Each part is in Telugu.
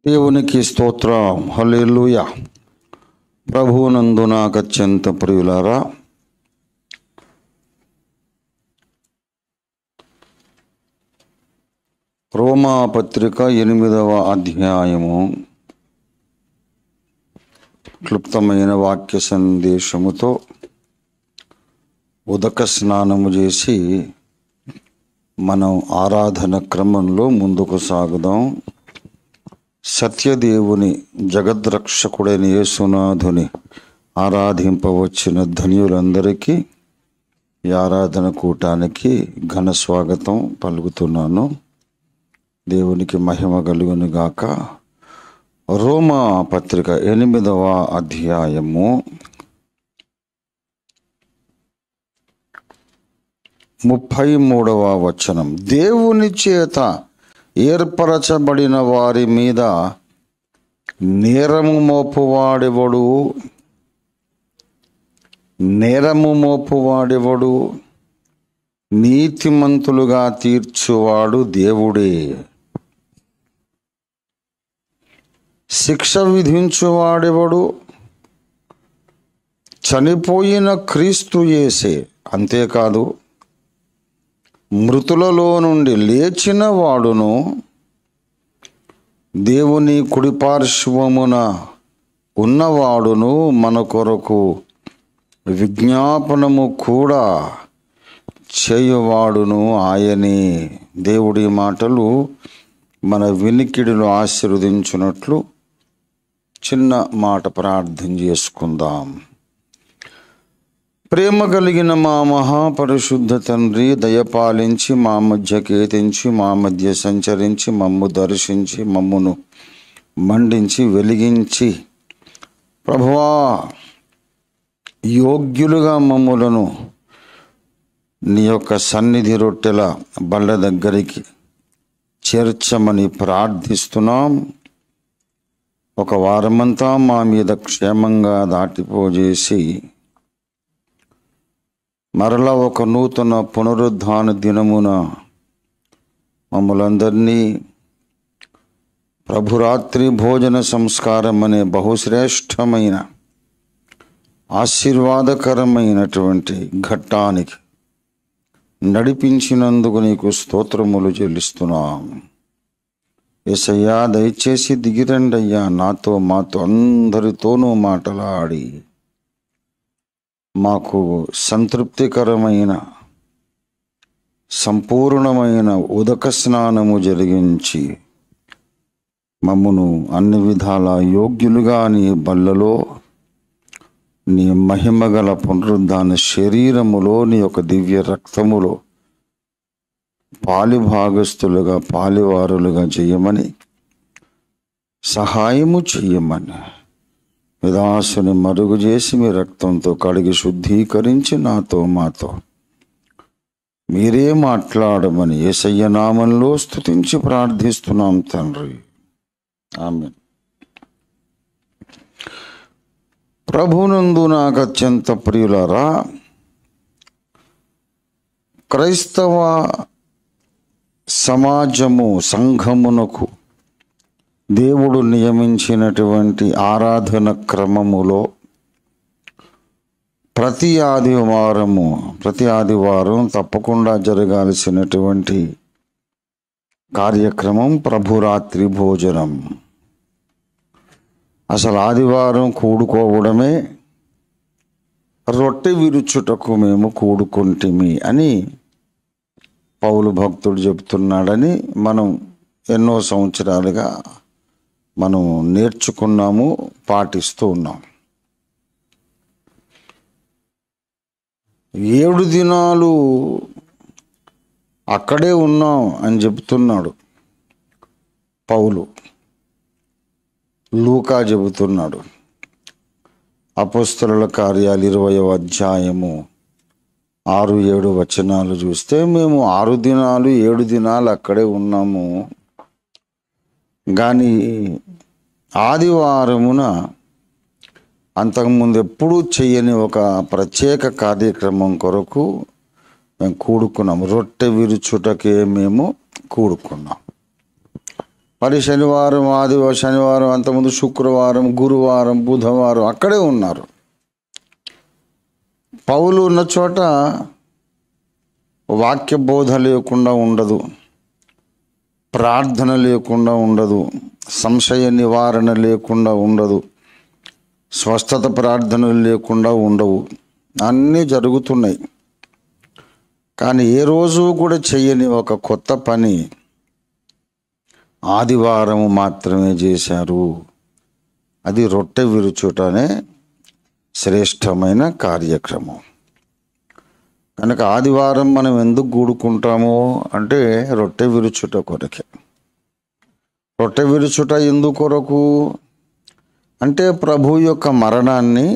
దేవునికి స్తోత్రం. హల్లెలూయా. ప్రభువునందు నాకు అత్యంత ప్రియులారా, రోమా పత్రిక 8వ అధ్యాయము క్లుప్తమైన వాక్య సందేశముతో ఉదక స్నానము చేసి మనం ఆరాధన క్రమంలో ముందుకు సాగుదాం. సత్యదేవుని జగద్రక్షకుడైన యేసునాథుని ఆరాధింపవచ్చిన ధన్యులందరికీ ఈ ఆరాధన కూటానికి ఘన స్వాగతం పలుకుతున్నాను. దేవునికి మహిమ కలుగును గాక. రోమా పత్రిక 8వ అధ్యాయము 33వ వచనం. దేవుని చేత ఏర్పరచబడిన వారి మీద నేరము మోపువాడెవడు? నీతిమంతులుగా తీర్చువాడు దేవుడే. శిక్ష విధించువాడెవడు? చనిపోయిన క్రీస్తు యేసే. అంతేకాదు, మృతులలో నుండి లేచిన వాడును, దేవుని కుడిపార్శ్వమున ఉన్నవాడును మన కొరకు విజ్ఞాపనము కూడా చేయువాడును ఆయనే. దేవుడి మాటలు మన వినికిడిలో ఆశీర్వదించున్నట్లు చిన్న మాట ప్రార్థన చేసుకుందాం. ప్రేమ కలిగిన మా మహాపరిశుద్ధ తండ్రి, దయపాలించి మా మధ్య కేతించి మా మధ్య సంచరించి మమ్ము దర్శించి మమ్మును మండించి వెలిగించి ప్రభువా యోగ్యులుగా మమ్ములను నీ యొక్క సన్నిధి రొట్టెల బల్ల దగ్గరికి చేర్చమని ప్రార్థిస్తున్నాం. ఒక వారమంతా మా మీద క్షేమంగా దాటిపోజేసి మరలా ఒక నూతన పునరుద్ధాన దినమున మమ్మలందరినీ ప్రభురాత్రి భోజన సంస్కారం అనే బహుశ్రేష్టమైన ఆశీర్వాదకరమైనటువంటి ఘట్టానికి నడిపించినందుకు నీకు స్తోత్రములు చెల్లిస్తున్నాం. యేసయ్యా, దయచేసి దిగిరండి అయ్యా, నాతో మాతో అందరితోనూ మాటలాడి మాకు సంతృప్తికరమైన సంపూర్ణమైన ఉదక స్నానము జరిగించి మమ్మును అన్ని విధాల యోగ్యులుగా నీ బల్లలో నీ మహిమగల పునరుద్ధాన శరీరములో నీ యొక్క దివ్య రక్తములో పాలిభాగస్తులుగా పాలివారులుగా చేయమని సహాయము చెయ్యమని విదాసుని మరుగు చేసి మీ రక్తంతో కడిగి శుద్ధీకరించి నాతో మాతో మీరే మాట్లాడమని యేసయ్య నామంలో స్తుతించి ప్రార్థిస్తున్నాం తండ్రి. ఆమేన్. ప్రభునందు నాకు అత్యంత ప్రియులారా, క్రైస్తవ సమాజము సంఘమునకు దేవుడు నియమించినటువంటి ఆరాధన క్రమములో ప్రతి ఆదివారం తప్పకుండా జరగాల్సినటువంటి కార్యక్రమం ప్రభురాత్రి భోజనం. అసలు ఆదివారం కూడుకోవడమే రొట్టె విరుచుటకు మేము కూడుకుంటిమి అని పౌలు భక్తుడు చెబుతున్నాడని మనం ఎన్నో సంవత్సరాలుగా మనం నేర్చుకున్నాము, పాటిస్తూ ఉన్నాం. 7 దినాలు అక్కడే ఉన్నాం అని చెబుతున్నాడు పౌలు. లూకా చెబుతున్నాడు. అపోస్తలుల కార్యాలు 20వ అధ్యాయము 6-7 వచనాలు చూస్తే మేము 6 దినాలు 7 దినాలు అక్కడే ఉన్నాము, కానీ ఆదివారమున అంతకుముందు ఎప్పుడూ చేయని ఒక ప్రత్యేక కార్యక్రమం కొరకు మేము కూడుకున్నాం. రొట్టె విరుచుటకే మేము కూడుకున్నాం. మరి శనివారం, శనివారం, అంతకుముందు శుక్రవారం, గురువారం, బుధవారం అక్కడే ఉన్నారు. పౌలు ఉన్న చోట వాక్య బోధ లేకుండా ఉండదు, ప్రార్థన లేకుండా ఉండదు, సంశయ నివారణ లేకుండా ఉండదు, స్వస్థత ప్రార్థనలు లేకుండా ఉండవు. అన్నీ జరుగుతున్నాయి. కానీ ఏ రోజు కూడా చెయ్యని ఒక కొత్త పని ఆదివారం మాత్రమే చేశారు. అది రొట్టె విరుచుట అనే శ్రేష్టమైన కార్యక్రమం. కనుక ఆదివారం మనం ఎందుకు కూడుకుంటామో అంటే రొట్టె విరుచుట కొరకే. రొట్టె విరుచుట ఎందుకు కొరకు అంటే ప్రభు యొక్క మరణాన్ని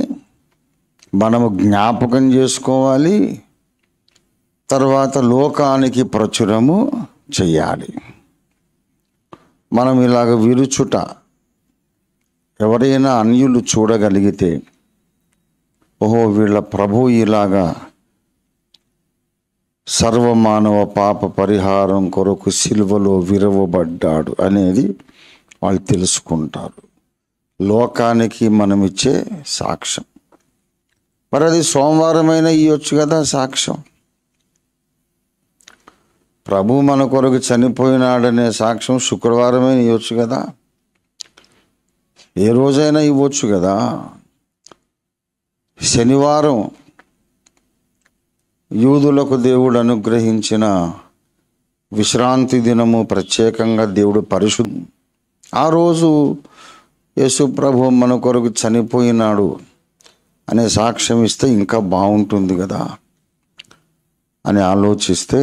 మనము జ్ఞాపకం చేసుకోవాలి, తర్వాత లోకానికి ప్రచురము చెయ్యాలి. మనం ఇలాగ విరుచుట ఎవరైనా అన్యులు చూడగలిగితే, ఓహో వీళ్ళ ప్రభు ఇలాగా సర్వమానవ పాప పరిహారం కొరకు సిలువలో విరవబడ్డాడు అనేది వాళ్ళు తెలుసుకుంటారు. లోకానికి మనమిచ్చే సాక్ష్యం. మరి అది సోమవారమైనా ఇవ్వచ్చు కదా సాక్ష్యం. ప్రభు మన కొరకు చనిపోయినాడనే సాక్ష్యం శుక్రవారమైనా ఇవ్వచ్చు కదా, ఏ రోజైనా ఇవ్వచ్చు కదా. శనివారం యూదులకు దేవుడు అనుగ్రహించిన విశ్రాంతి దినము, ప్రత్యేకంగా దేవుడు పరిశుద్ధ. ఆ రోజు యేసు ప్రభు మన కొరకు చనిపోయినాడు అనే సాక్ష్యం ఇస్తే ఇంకా బాగుంటుంది కదా అని ఆలోచిస్తే,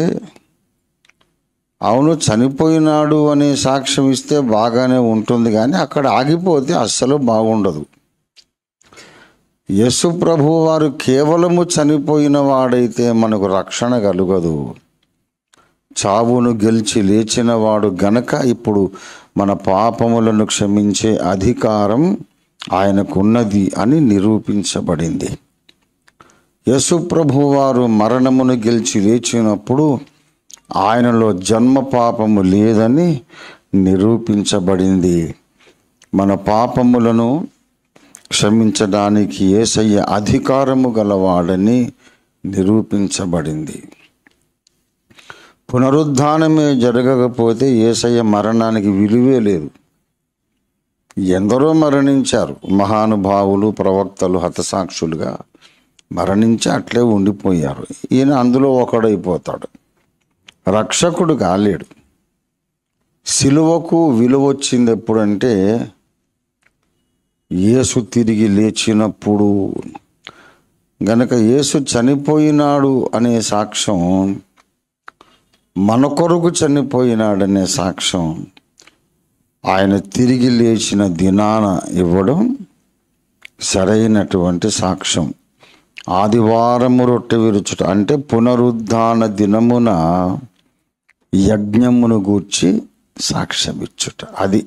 అవును చనిపోయినాడు అనే సాక్ష్యం ఇస్తే బాగానే ఉంటుంది, కానీ అక్కడ ఆగిపోతే అస్సలు బాగుండదు. యేసు ప్రభు వారు కేవలము చనిపోయిన వాడైతే మనకు రక్షణ కలుగదు. చావును గెలిచి లేచిన వాడు గనక ఇప్పుడు మన పాపములను క్షమించే అధికారం ఆయనకున్నది అని నిరూపించబడింది. యేసు ప్రభు వారు మరణమును గెలిచి లేచినప్పుడు ఆయనలో జన్మ పాపము లేదని నిరూపించబడింది. మన పాపములను క్షమించడానికి యేసయ్య అధికారము గలవాడని నిరూపించబడింది. పునరుద్ధానమే జరగకపోతే యేసయ్య మరణానికి విలువే లేదు. ఎందరో మరణించారు, మహానుభావులు, ప్రవక్తలు హతసాక్షులుగా మరణించి అట్లే ఉండిపోయారు. ఈయన అందులో ఒకడైపోతాడు, రక్షకుడు కాలేడు. సిలువకు విలువ వచ్చింది ఎప్పుడంటే యేసు తిరిగి లేచినప్పుడు. గనక యేసు చనిపోయినాడు అనే సాక్ష్యం, మన కొరకు చనిపోయినాడనే సాక్ష్యం ఆయన తిరిగి లేచిన దినాన ఇవ్వడం సరైనటువంటి సాక్ష్యం. ఆదివారము రొట్టె విరుచుట అంటే పునరుద్ధాన దినమున యజ్ఞమును గూర్చి సాక్ష్యమిచ్చుట. అది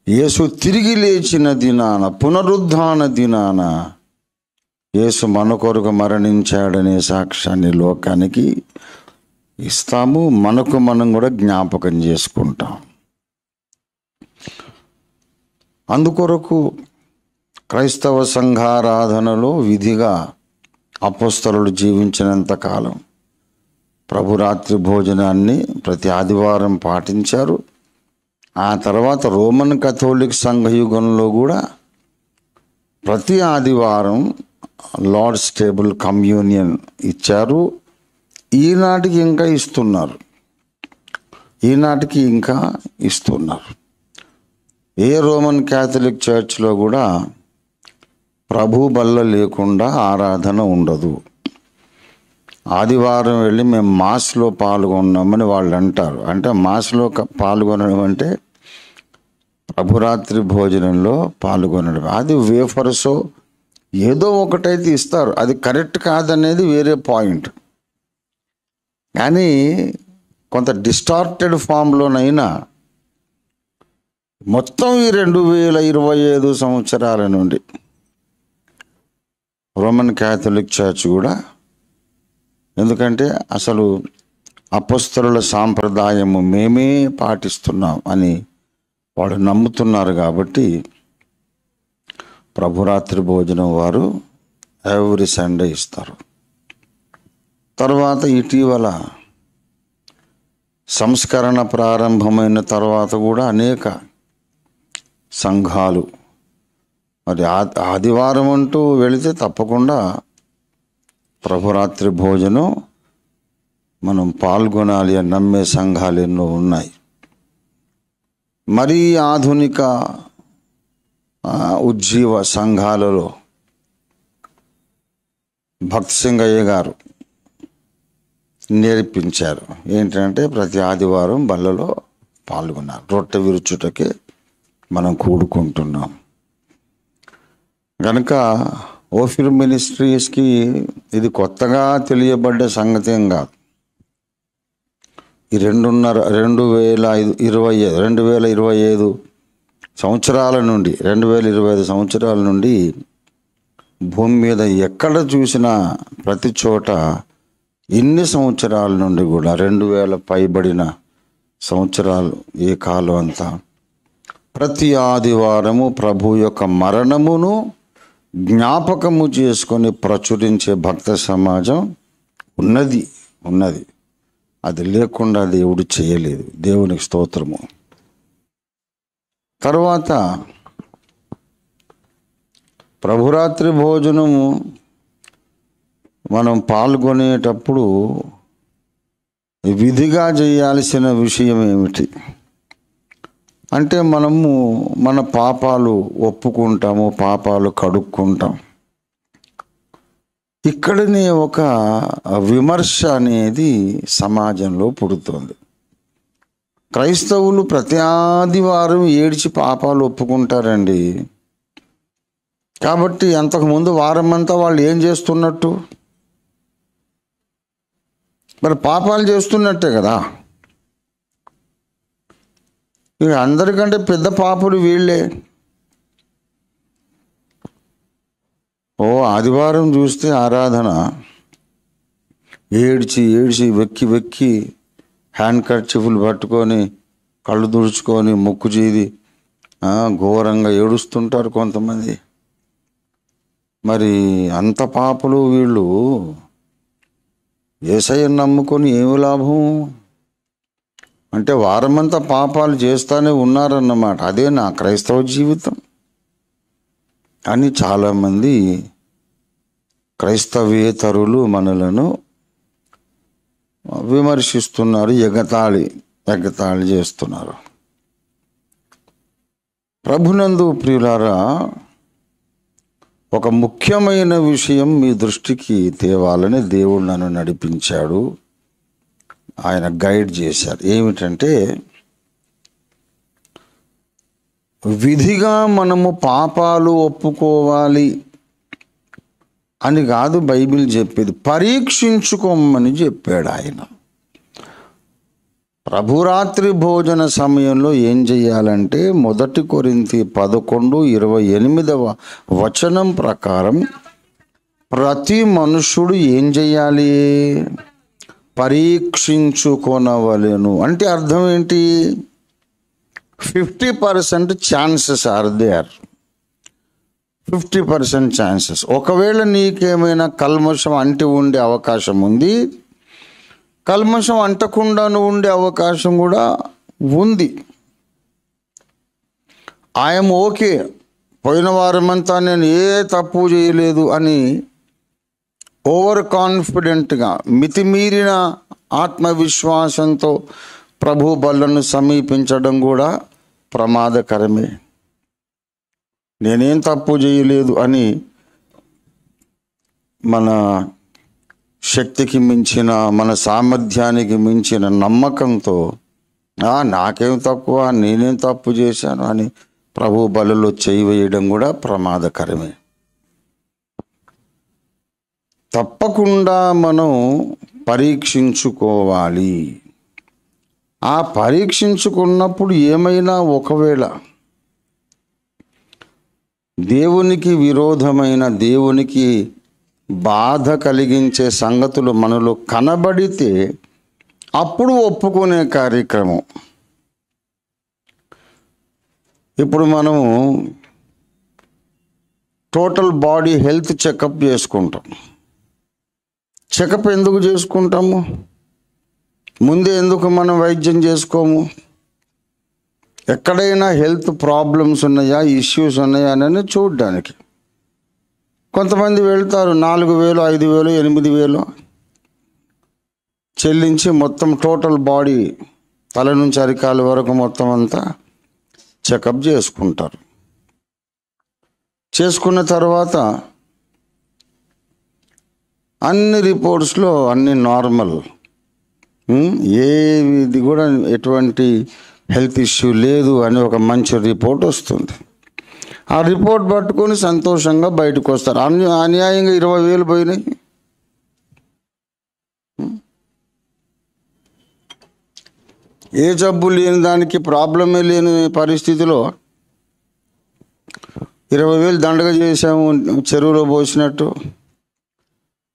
యేసు తిరిగి లేచిన దినాన, పునరుద్ధాన దినాన యేసు మన కొరకు మరణించాడనే సాక్ష్యాన్ని లోకానికి ఇస్తాము. మనకు మనం కూడా జ్ఞాపకం చేసుకుంటాం. అందుకొరకు క్రైస్తవ సంఘారాధనలో విధిగా అపోస్తలులు జీవించినంత కాలం ప్రభురాత్రి భోజనాన్ని ప్రతి ఆదివారం పాటించారు. ఆ తర్వాత రోమన్ కథోలిక్ సంఘయుగంలో కూడా ప్రతి ఆదివారం లార్డ్స్ టేబుల్ కమ్యూనియన్ ఇచ్చారు. ఈనాటికి ఇంకా ఇస్తున్నారు. ఏ రోమన్ క్యాథలిక్ చర్చ్లో కూడా ప్రభు బల్ల లేకుండా ఆరాధన ఉండదు. ఆదివారం వెళ్ళి మేము మాస్లో పాల్గొన్నామని వాళ్ళు అంటారు. అంటే మాస్లో పాల్గొనడం అంటే ప్రభురాత్రి భోజనంలో పాల్గొనడం. అది వేఫర్సో ఏదో ఒకటైతే ఇస్తారు, అది కరెక్ట్ కాదనేది వేరే పాయింట్. కానీ కొంత డిస్టార్టెడ్ ఫామ్లోనైనా మొత్తం ఈ 2025 సంవత్సరాల నుండి రోమన్ క్యాథలిక్ చర్చ్ కూడా, ఎందుకంటే అసలు అపొస్తలుల సాంప్రదాయము మేమే పాటిస్తున్నాం అని వాడు నమ్ముతున్నారు. కాబట్టి ప్రభురాత్రి భోజనం వారు ఎవ్రీ సండే ఇస్తారు. తర్వాత ఇటీవల సంస్కరణ ప్రారంభమైన తర్వాత కూడా అనేక సంఘాలు మరి ఆదివారం అంటూ వెళితే తప్పకుండా ప్రభురాత్రి భోజనం మనం పాల్గొనాలి అని నమ్మే సంఘాలు ఎన్నో ఉన్నాయి. మరీ ఆధునిక ఉజ్జీవ సంఘాలలో భక్తి సింగయ్య గారు నేర్పించారు ఏంటంటే ప్రతి ఆదివారం బల్లలో పాల్గొన్నారు. రొట్టె విరుచుటకే మనం కూడుకుంటున్నాం కనుక ఓఫిర్ మినిస్ట్రీస్కి ఇది కొత్తగా తెలియబడ్డ సంగతి ఏం కాదు. ఈ 2025 సంవత్సరాల నుండి 2025 సంవత్సరాల నుండి భూమి మీద ఎక్కడ చూసినా ప్రతి చోట ఇన్ని సంవత్సరాల నుండి కూడా 2000 పైబడిన సంవత్సరాలు ఏ కాలం అంతా ప్రతి ఆదివారము ప్రభు యొక్క మరణమును జ్ఞాపకము చేసుకొని ప్రచురించే భక్త సమాజం ఉన్నది. అది లేకుండా దేవుడు చేయలేదు. దేవునికి స్తోత్రము. తర్వాత ప్రభురాత్రి భోజనము మనం పాల్గొనేటప్పుడు విధిగా చేయాల్సిన విషయం ఏమిటి అంటే మనము మన పాపాలు ఒప్పుకుంటాము, పాపాలు కడుక్కుంటాం. ఇక్కడనే ఒక విమర్శ అనేది సమాజంలో పుడుతుంది. క్రైస్తవులు ప్రతి ఆదివారం ఏడ్చి పాపాలు ఒప్పుకుంటారండి. కాబట్టి అంతకుముందు వారం అంతా వాళ్ళు ఏం చేస్తున్నట్టు? మరి పాపాలు చేస్తున్నట్టే కదా. ఇక అందరికంటే పెద్ద పాపులు వీళ్ళే. ఆదివారం చూస్తే ఆరాధన ఏడ్చి వెక్కి హ్యాండ్ కర్చీఫ్లు పట్టుకొని కళ్ళు తుడుచుకొని ముక్కు చీది ఘోరంగా ఏడుస్తుంటారు కొంతమంది. మరి అంత పాపులు వీళ్ళు యేసయ్యను నమ్ముకొని ఏమి లాభం అంటే వారమంతా పాపాలు చేస్తూనే ఉన్నారన్నమాట. అదే నా క్రైస్తవ జీవితం అని చాలామంది క్రైస్తవేతరులు మనలను విమర్శిస్తున్నారు, ఎగతాళి చేస్తున్నారు. ప్రభునందు ప్రియులారా, ఒక ముఖ్యమైన విషయం మీ దృష్టికి తేవాలని దేవుడు నన్ను నడిపించాడు. ఆయన గైడ్ చేశారు. ఏమిటంటే విధిగా మనము పాపాలు ఒప్పుకోవాలి అని కాదు బైబిల్ చెప్పేది, పరీక్షించుకోమని చెప్పాడు ఆయన. ప్రభురాత్రి భోజన సమయంలో ఏం చెయ్యాలంటే 1 కొరింథీ 11:28 ప్రకారం ప్రతి మనుషుడు ఏం చెయ్యాలి? పరీక్షించుకొనవలెను. అంటే అర్థం ఏంటి? 50% ఛాన్సెస్ ఆర్ దేర్. 50% ఛాన్సెస్. ఒకవేళ నీకేమైనా కల్మషం అంటి ఉండే అవకాశం ఉంది, కల్మషం అంటకుండా ఉండే అవకాశం కూడా ఉంది. ఐఎమ్ ఓకే, పోయిన వారమంతా నేను ఏ తప్పు చేయలేదు అని ఓవర్ కాన్ఫిడెంట్గా మితిమీరిన ఆత్మవిశ్వాసంతో ప్రభు బలను సమీపించడం కూడా ప్రమాదకరమే. నేనేం తప్పు చేయలేదు అని మన శక్తికి మించిన, మన సామర్థ్యానికి మించిన నమ్మకంతో నాకేం తక్కువ, నేనేం తప్పు చేశాను అని ప్రభు బలలో చేయి వేయడం కూడా ప్రమాదకరమే. తప్పకుండా మనం పరీక్షించుకోవాలి. ఆ పరీక్షించుకున్నప్పుడు ఏమైనా ఒకవేళ దేవునికి విరోధమైన, దేవునికి బాధ కలిగించే సంగతులు మనలో కనబడితే అప్పుడు ఒప్పుకునే కార్యక్రమం. ఇప్పుడు మనము టోటల్ బాడీ హెల్త్ చెకప్ చేసుకుంటాం. చెకప్ ఎందుకు చేసుకుంటాము? ముందే ఎందుకు మనం వైద్యం చేసుకోము? ఎక్కడైనా హెల్త్ ప్రాబ్లమ్స్ ఉన్నాయా, ఇష్యూస్ ఉన్నాయా అని చూడడానికి. కొంతమంది వెళ్తారు 4,000, 5,000, 8,000 చెల్లించి మొత్తం టోటల్ బాడీ తల నుంచి అరికాల వరకు మొత్తం అంతా చెకప్ చేసుకుంటారు. చేసుకున్న తర్వాత అన్ని రిపోర్ట్స్లో అన్ని నార్మల్, ఏది కూడా ఎటువంటి హెల్త్ ఇష్యూ లేదు అని ఒక మంచి రిపోర్ట్ వస్తుంది. ఆ రిపోర్ట్ పట్టుకొని సంతోషంగా బయటకు వస్తారు. అన్యాయంగా 20,000 పోయినాయి. ఏ జబ్బు లేని దానికి, ప్రాబ్లమే లేని పరిస్థితిలో 20,000 దండగ చేసాము చెరువులో పోసినట్టు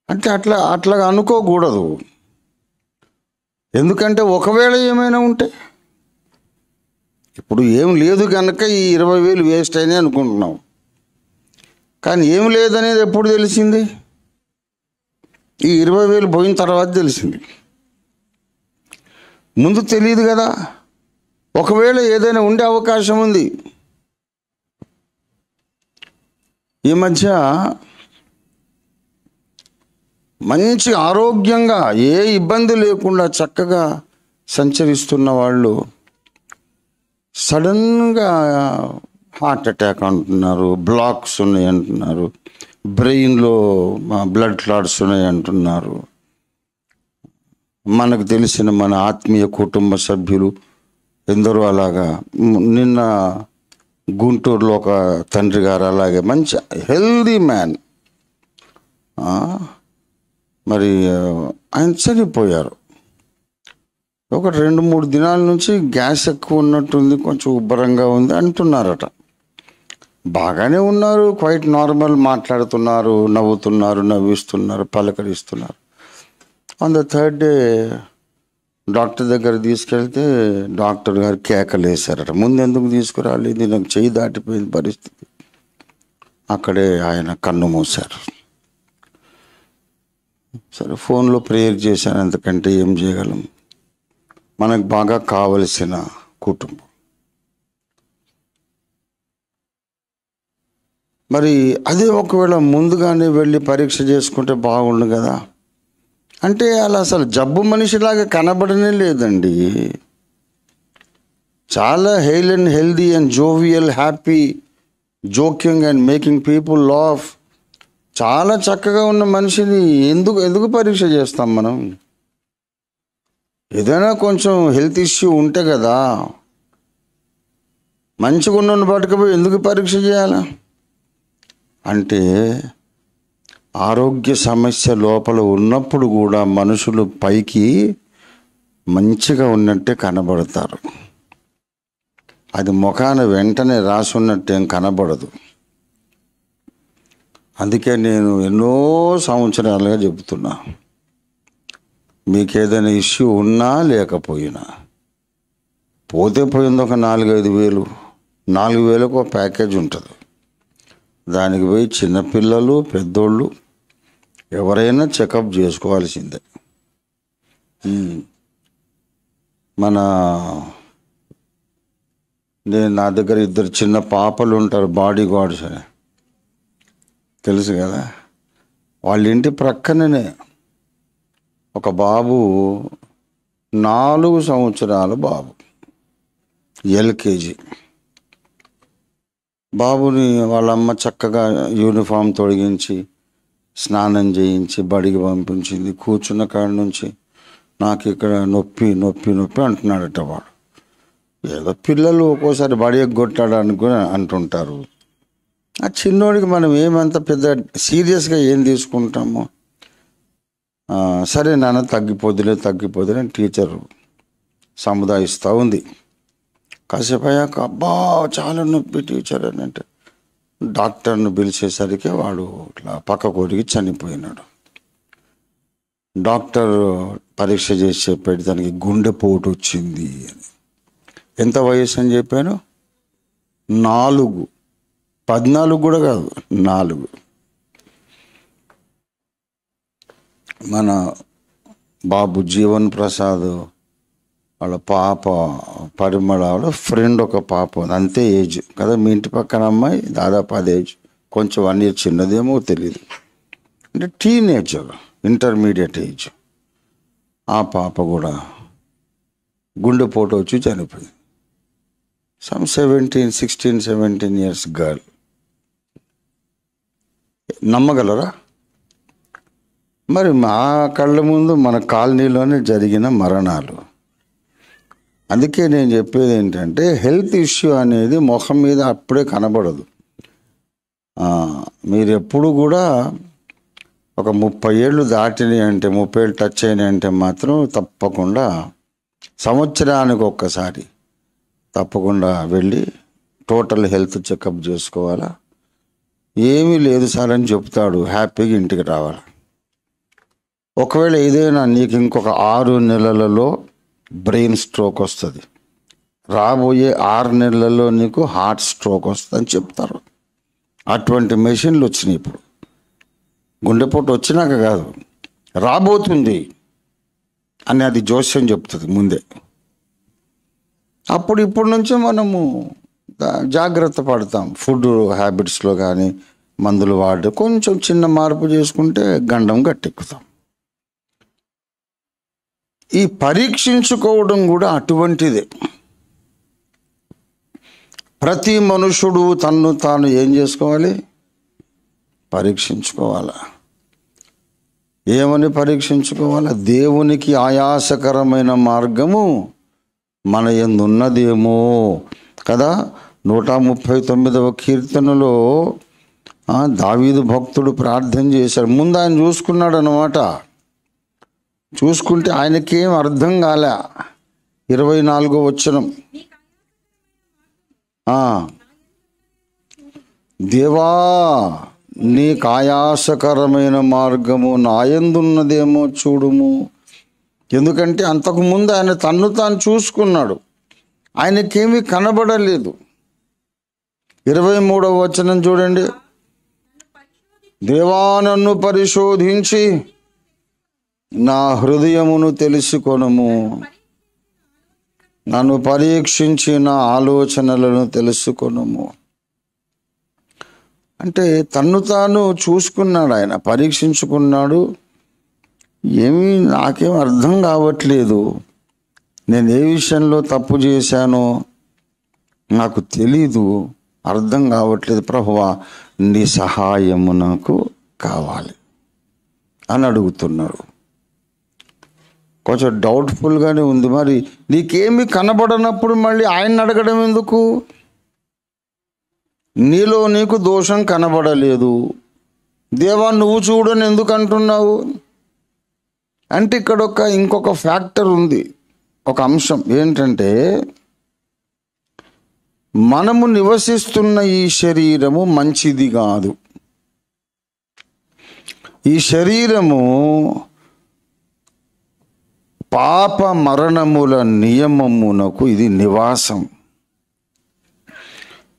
అంటే అట్లా అనుకోకూడదు. ఎందుకంటే ఒకవేళ ఏమైనా ఉంటే, ఇప్పుడు ఏం లేదు కనుక ఈ 20,000 వేస్ట్ అయినాయి అనుకుంటున్నాం. కానీ ఏం లేదనేది ఎప్పుడు తెలిసింది? ఈ 20,000 పోయిన తర్వాత తెలిసింది. ముందు తెలియదు కదా. ఒకవేళ ఏదైనా ఉండే అవకాశం ఉంది. ఈ మధ్య మంచి ఆరోగ్యంగా ఏ ఇబ్బంది లేకుండా చక్కగా సంచరిస్తున్న వాళ్ళు సడన్గా హార్ట్ అటాక్ అంటున్నారు, బ్లాక్స్ ఉన్నాయి అంటున్నారు, బ్రెయిన్లో బ్లడ్ క్లాట్స్ ఉన్నాయి అంటున్నారు. మనకు తెలిసిన మన ఆత్మీయ కుటుంబ సభ్యులు ఎందరో అలాగా. నిన్న గుంటూరులో ఒక తండ్రి గారు అలాగే మంచి హెల్దీ మ్యాన్, మరి ఆయన చనిపోయారు. ఒక 2-3 దినాల నుంచి గ్యాస్ ఎక్కువ ఉన్నట్టుంది, కొంచెం ఉబ్బరంగా ఉంది అంటున్నారట. బాగానే ఉన్నారు, క్వైట్ నార్మల్, మాట్లాడుతున్నారు, నవ్వుతున్నారు, నవ్విస్తున్నారు, పలకరిస్తున్నారు. On the 3rd day doctor దగ్గర తీసుకెళ్తే డాక్టర్ గారు కేకలు వేశారట. ముందెందుకు తీసుకురాలేదు, నాకు చెయ్యి దాటిపోయిన పరిస్థితి. అక్కడే ఆయన కన్ను మూశారు. సరే, ఫోన్లో ప్రేయర్ చేశాను, ఎందుకంటే ఏం చేయగలం. మనకు బాగా కావలసిన కుటుంబం. మరి అదే ఒకవేళ ముందుగానే వెళ్ళి పరీక్ష చేసుకుంటే బాగుండు కదా. అంటే అలా అసలు జబ్బు మనిషిలాగా కనబడనే లేదండి. చాలా healthy and jovial, happy, joking and making people laugh, చాలా చక్కగా ఉన్న మనిషిని ఎందుకు పరీక్ష చేస్తాం మనం? ఏదైనా కొంచెం హెల్త్ ఇష్యూ ఉంటే కదా. మంచిగా ఉన్న పట్టుకుపోయి ఎందుకు పరీక్ష చేయాలా? అంటే ఆరోగ్య సమస్య లోపల ఉన్నప్పుడు కూడా మనుషులు పైకి మంచిగా ఉన్నట్టే కనబడతారు. అది ముఖాన వెంటనే రాసున్నట్టేం కనబడదు. అందుకే నేను ఎన్నో సంవత్సరాలుగా చెబుతున్నా, మీకు ఏదైనా ఇష్యూ ఉన్నా లేకపోయినా, పోతే పోయింది ఒక 4-5 వేలు, 4,000కు ఒక ప్యాకేజ్ ఉంటుంది. దానికి పోయి చిన్నపిల్లలు, పెద్దోళ్ళు ఎవరైనా చెకప్ చేసుకోవాల్సిందే. నా దగ్గర 2 చిన్న పాపలు ఉంటారు, బాడీ గార్డ్స్ అని, తెలుసు కదా. వాళ్ళ ఇంటి ప్రక్కననే ఒక బాబు, 4 సంవత్సరాల బాబు, ఎల్కేజీ బాబుని వాళ్ళమ్మ చక్కగా యూనిఫామ్ తొడిగించి, స్నానం చేయించి బడికి పంపించింది. కూర్చున్న కాడి నుంచి నాకు ఇక్కడ నొప్పి నొప్పి నొప్పి అంటున్నాడట వాడు. ఏదో పిల్లలు ఒక్కోసారి బడి ఎగ్గొట్టాడు అనుకుని అంటుంటారు. ఆ చిన్నోడికి మనం ఏమంత పెద్ద సీరియస్గా ఏం తీసుకుంటాము? సరే నాన్న, తగ్గిపోదులే అని టీచరు సముదాయిస్తూ ఉంది. కాసేపు అయ్యాక, అబ్బా చాలా నొప్పి టీచర్ అని అంటే డాక్టర్ను పిలిచేసరికి వాడు ఇట్లా పక్క కొరికి చనిపోయినాడు. డాక్టర్ పరీక్ష చేసి చెప్పాడు దానికి గుండెపోటు వచ్చింది అని. ఎంత వయసు అని చెప్పాను? 4, 14 కూడా కాదు, 4. మన బాబు జీవన్ ప్రసాద్ వాళ్ళ పాప పరిమళ వాళ్ళ ఫ్రెండ్ ఒక పాప ఉంది, అంతే ఏజ్ కదా. మీ ఇంటి పక్కన అమ్మాయి దాదాపు అదే ఏజ్, కొంచెం 1 year చిన్నదేమో తెలియదు, అంటే టీనేజర్, ఇంటర్మీడియట్ ఏజ్. ఆ పాప కూడా గుండెపోటు వచ్చి చనిపోయింది. Some 16, 17 years girl. నమ్మగలరా? మరి మా కళ్ళ ముందు మన కాలనీలోనే జరిగిన మరణాలు. అందుకే నేను చెప్పేది ఏంటంటే, హెల్త్ ఇష్యూ అనేది ముఖం మీద అప్పుడే కనబడదు. మీరు ఎప్పుడు కూడా ఒక 30 ఏళ్ళు దాటినాయి అంటే, 30 ఏళ్ళు టచ్ అయినాయి అంటే మాత్రం తప్పకుండా సంవత్సరానికి ఒక్కసారి తప్పకుండా వెళ్ళి టోటల్ హెల్త్ చెకప్ చేసుకోవాలా. ఏమీ లేదు సార్ అని చెప్తాడు, హ్యాపీగా ఇంటికి రావాలి. ఒకవేళ ఏదైనా నీకు ఇంకొక 6 నెలలలో బ్రెయిన్ స్ట్రోక్ వస్తుంది, రాబోయే 6 నెలల్లో నీకు హార్ట్ స్ట్రోక్ వస్తుంది అని చెప్తారు. అటువంటి మెషిన్లు వచ్చినాయి ఇప్పుడు. గుండెపోటు వచ్చినాక కాదు, రాబోతుంది అని అది జోస్యం చెప్తుంది ముందే. ఇప్పటి నుంచే మనము జాగ్రత్త పడతాం. ఫుడ్ హ్యాబిట్స్లో కానీ మందులు వాడి కొంచెం చిన్న మార్పు చేసుకుంటే గండం గట్టెక్కుతాం. ఈ పరీక్షించుకోవడం కూడా అటువంటిదే. ప్రతి మనుషుడు తన్ను తాను ఏం చేసుకోవాలి? పరీక్షించుకోవాలా. ఏమని పరీక్షించుకోవాలా? దేవునికి ఆయాసకరమైన మార్గము మన యందు ఉన్నదేమో కదా. 139వ కీర్తనలో దావీదు భక్తుడు ప్రార్థన చేశాడు. ముందు ఆయన చూసుకున్నాడు అన్నమాట. చూసుకుంటే ఆయనకేం అర్థం కాలే. 24వ వచనం, దేవా నీకు ఆయాసకరమైన మార్గము నాయందున్నదేమో చూడుము. ఎందుకంటే అంతకుముందు ఆయన తన్ను తాను చూసుకున్నాడు, ఆయనకేమీ కనబడలేదు. 23వ వచనం చూడండి, దేవా నన్ను పరిశోధించి నా హృదయమును తెలుసుకొనుము, నన్ను పరీక్షించి నా ఆలోచనలను తెలుసుకొనుము. అంటే తన్ను తాను చూసుకున్నాడు, ఆయన పరీక్షించుకున్నాడు. ఏమీ నాకేం అర్థం కావట్లేదు, నేను ఏ విషయంలో తప్పు చేశానో నాకు తెలీదు, అర్థం కావట్లేదు ప్రభువా, నీ సహాయము నాకు కావాలి అని అడుగుతున్నాడు. కొంచెం డౌట్ఫుల్గానే ఉంది. మరి నీకేమీ కనబడనప్పుడు మళ్ళీ ఆయన అడగడం ఎందుకు? నీలో నీకు దోషం కనబడలేదు, దేవా నువ్వు చూడని ఎందుకు అంటున్నావు అంటే ఇక్కడ ఇంకొక ఫ్యాక్టర్ ఉంది, ఒక అంశం ఏంటంటే, మనము నివసిస్తున్న ఈ శరీరము మంచిది కాదు. ఈ శరీరము పాప మరణముల నియమమునకు ఇది నివాసం.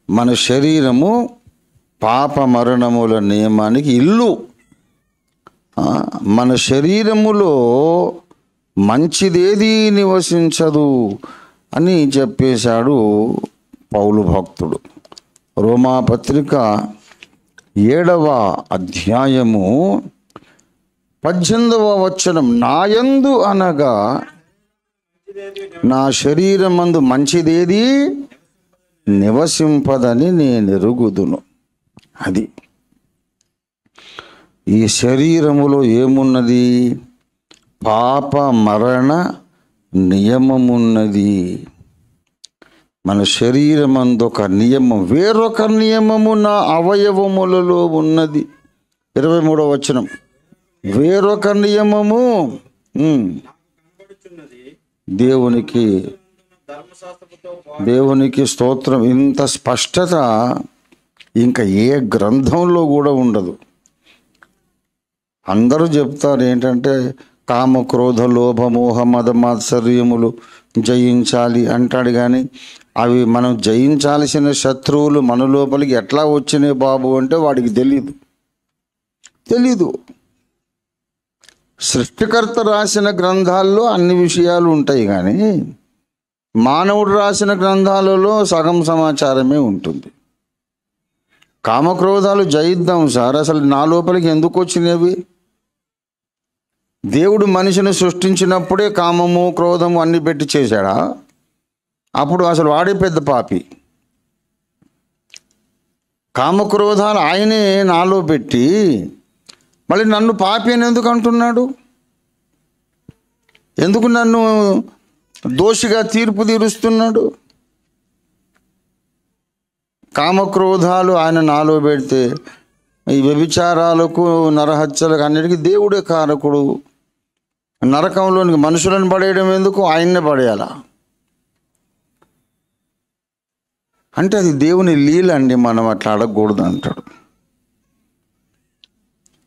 మన శరీరము పాప మరణముల నియమానికి ఇల్లు. మన శరీరములో మంచిదేది నివసించదు అని చెప్పేశాడు పౌలు భక్తుడు. రోమాపత్రిక 7వ అధ్యాయము 18వ వచనం, నాయందు అనగా నా శరీరమందు మంచిదేది నివసింపదని నేను ఎరుగుదును. అది ఈ శరీరములో ఏమున్నది? పాప మరణ నియమమున్నది. మన శరీరమందు ఒక నియమం, వేరొక నియమము నా అవయవములలో ఉన్నది. 23వ వచనం, వేరొక నియమము దేవునికి స్తోత్రం. ఇంత స్పష్టత ఇంకా ఏ గ్రంథంలో కూడా ఉండదు. అందరూ చెప్తారు ఏంటంటే కామ క్రోధ లోభ మోహ మద మాత్సర్యములు జయించాలి అంటాడు. కానీ అవి మనం జయించాల్సిన శత్రువులు మన లోపలికి ఎట్లా వచ్చినాయి బాబు అంటే వాడికి తెలీదు. సృష్టికర్త రాసిన గ్రంథాల్లో అన్ని విషయాలు ఉంటాయి, కానీ మానవుడు రాసిన గ్రంథాలలో సగం సమాచారమే ఉంటుంది. కామక్రోధాలు జయిద్దాం సార్, అసలు నా లోపలికి ఎందుకు వచ్చినవి? దేవుడు మనిషిని సృష్టించినప్పుడే కామము క్రోధము అన్ని పెట్టి చేశాడా? అప్పుడు అసలు వాడే పెద్ద పాపి. కామక్రోధాలు ఆయనే నాలో పెట్టి మళ్ళీ నన్ను పాపి అని ఎందుకు అంటున్నాడు? ఎందుకు నన్ను దోషిగా తీర్పు తీరుస్తున్నాడు? కామక్రోధాలు ఆయన నాలో పెడితే ఈ వ్యభిచారాలకు నరహత్యలకు అన్నిటికీ దేవుడే కారకుడు. నరకంలోనికి మనుషులను పడేయడం ఎందుకు? ఆయన్నే పడేయాలా అంటే అది దేవుని లీల అండి. మనం అట్లా అడగకూడదు అంటాడు.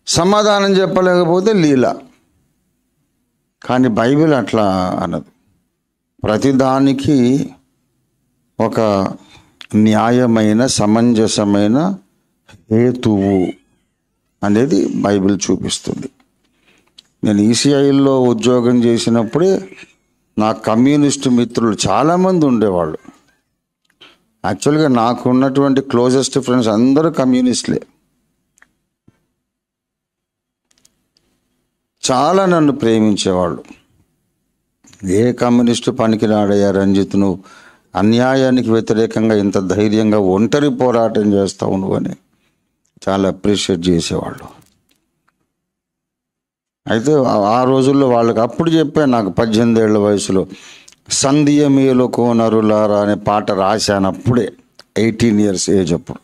సమాధానం చెప్పలేకపోతే లీల. కానీ బైబిల్ అట్లా అనదు. ప్రతిదానికి ఒక న్యాయమైన సమంజసమైన హేతువు అనేది బైబిల్ చూపిస్తుంది. నేను ఈసీఐలో ఉద్యోగం చేసినప్పుడే నా కమ్యూనిస్టు మిత్రులు చాలామంది ఉండేవాళ్ళు. యాక్చువల్గా నాకు ఉన్నటువంటి క్లోజెస్ట్ ఫ్రెండ్స్ అందరూ కమ్యూనిస్టులే. చాలా నన్ను ప్రేమించేవాళ్ళు. ఏ కమ్యూనిస్టు పనికిరాడయ్యా రంజిత్, నువ్వు అన్యాయానికి వ్యతిరేకంగా ఇంత ధైర్యంగా ఒంటరి పోరాటం చేస్తావు నువ్వని చాలా అప్రిషియేట్ చేసేవాళ్ళు. అయితే ఆ రోజుల్లో వాళ్ళకి అప్పుడు చెప్పాను, నాకు 18 ఏళ్ల వయసులో సంధియ మేలుకో నరులారా అనే పాట రాశాను. అప్పుడే 18 years ఏజ్. అప్పుడు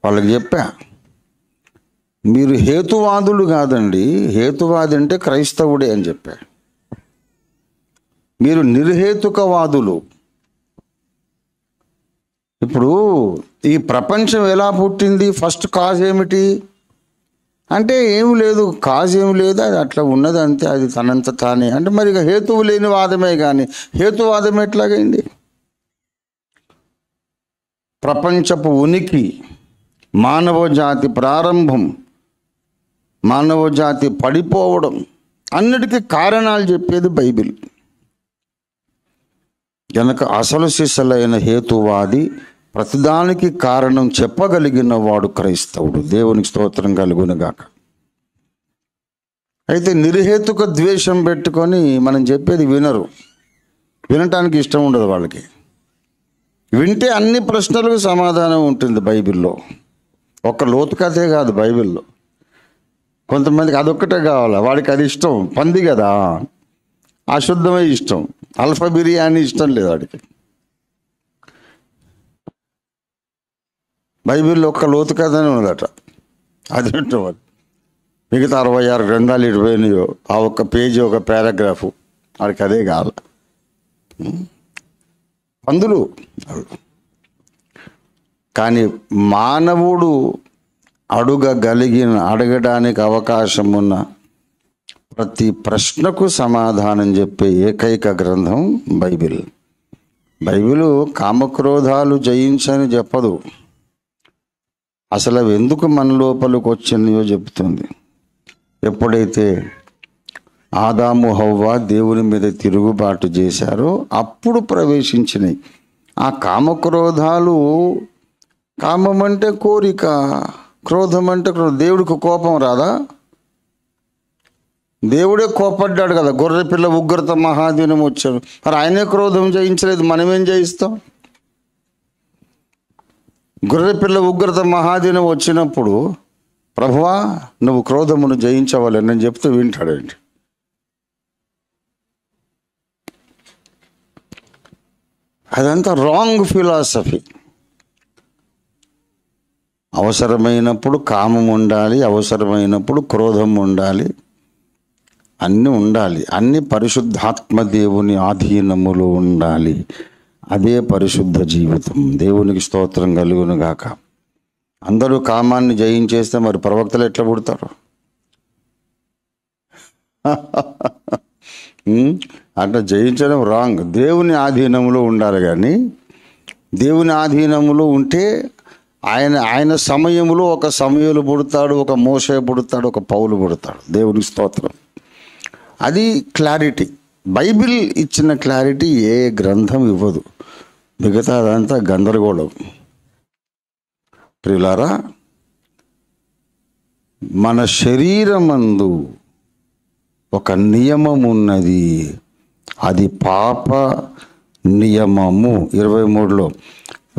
వాళ్ళకి చెప్పా, మీరు హేతువాదులు కాదండి, హేతువాది అంటే క్రైస్తవుడే అని చెప్పా. మీరు నిర్హేతుకవాదులు. ఇప్పుడు ఈ ప్రపంచం ఎలా పుట్టింది? ఫస్ట్ కాజ్ ఏమిటి అంటే ఏమి లేదు, కాజ్ ఏమి లేదు, అది అట్లా ఉన్నది అంతే, అది తనంత తానే అంటే మరి ఇక హేతువు లేని వాదమే. కానీ హేతువాదం ఎట్లాగైంది? ప్రపంచపు ఉనికి, మానవ జాతి ప్రారంభం, మానవ జాతి పడిపోవడం అన్నిటికీ కారణాలు చెప్పేది బైబిల్. కనుక అసలు సిసలైన హేతువాది, ప్రతిదానికి కారణం చెప్పగలిగిన వాడు క్రైస్తవుడు. దేవునికి స్తోత్రం కలుగునుగాక. అయితే నిర్హేతుక ద్వేషం పెట్టుకొని మనం చెప్పేది వినరు, వినటానికి ఇష్టం ఉండదు వాళ్ళకి. వింటే అన్ని ప్రశ్నలకు సమాధానం ఉంటుంది బైబిల్లో. ఒక్క లోతు కథే కాదు బైబిల్లో. కొంతమందికి అదొక్కటే కావాలా, వాడికి అది ఇష్టం. పంది కదా, అశుద్ధమే ఇష్టం. అల్ఫా బిర్యానీ ఇష్టం లేదు వాడికి. బైబిల్లో ఒక్క లోతు కథనే ఉన్నదట, అది ఉంటుంది. మిగతా 66 గ్రంథాలు 20 ఆ ఒక్క పేజీ ఒక పారాగ్రాఫు వాడికి అదే కావాలి. పందులు. కానీ మానవుడు అడగడానికి అవకాశం ఉన్న ప్రతి ప్రశ్నకు సమాధానం చెప్పే ఏకైక గ్రంథం బైబిల్. బైబిలు కామక్రోధాలు జయించని చెప్పదు, అసలు అవి ఎందుకు మన లోపలికి వచ్చినాయో చెప్తుంది. ఎప్పుడైతే ఆదాము హవ్వ దేవుని మీద తిరుగుబాటు చేశారో అప్పుడు ప్రవేశించినాయి ఆ కామక్రోధాలు. కామం అంటే కోరిక, క్రోధం అంటే దేవుడికి కోపం రాదా? దేవుడే కోపడ్డాడు కదా, గొర్రెపిల్ల ఉగ్రత మహాదినం వచ్చాడు. మరి ఆయనే క్రోధం జయించలేదు, మనమేం జయిస్తాం? గొర్రెపిల్ల ఉగ్రత మహాదినం వచ్చినప్పుడు ప్రభువా నువ్వు క్రోధమును జయించవాలి నేను చెప్తే వింటాడండి. అదంతా రాంగ్ ఫిలాసఫీ. అవసరమైనప్పుడు కామం ఉండాలి, అవసరమైనప్పుడు క్రోధం ఉండాలి, అన్నీ ఉండాలి. అన్ని పరిశుద్ధాత్మ దేవుని ఆధీనములో ఉండాలి. అదే పరిశుద్ధ జీవితం. దేవునికి స్తోత్రం కలుగును గాక. అందరూ కామాన్ని జయించేస్తే మరి ప్రవక్తలు ఎట్లా పుడతారు? అట్లా జయించడం రాంగ్. దేవుని ఆధీనంలో ఉండాలి. కానీ దేవుని ఆధీనంలో ఉంటే ఆయన సమయంలో ఒక సమయంలో పుడతాడు, ఒక మోషే పుడతాడు, ఒక పౌలు పుడతాడు. దేవునికి స్తోత్రం. అది క్లారిటీ. బైబిల్ ఇచ్చిన క్లారిటీ ఏ గ్రంథం ఇవ్వదు. మిగతా అదంతా గందరగోళం. ప్రియులారా, మన శరీరమందు ఒక నియమం ఉన్నది. అది పాప నియమము. 23లో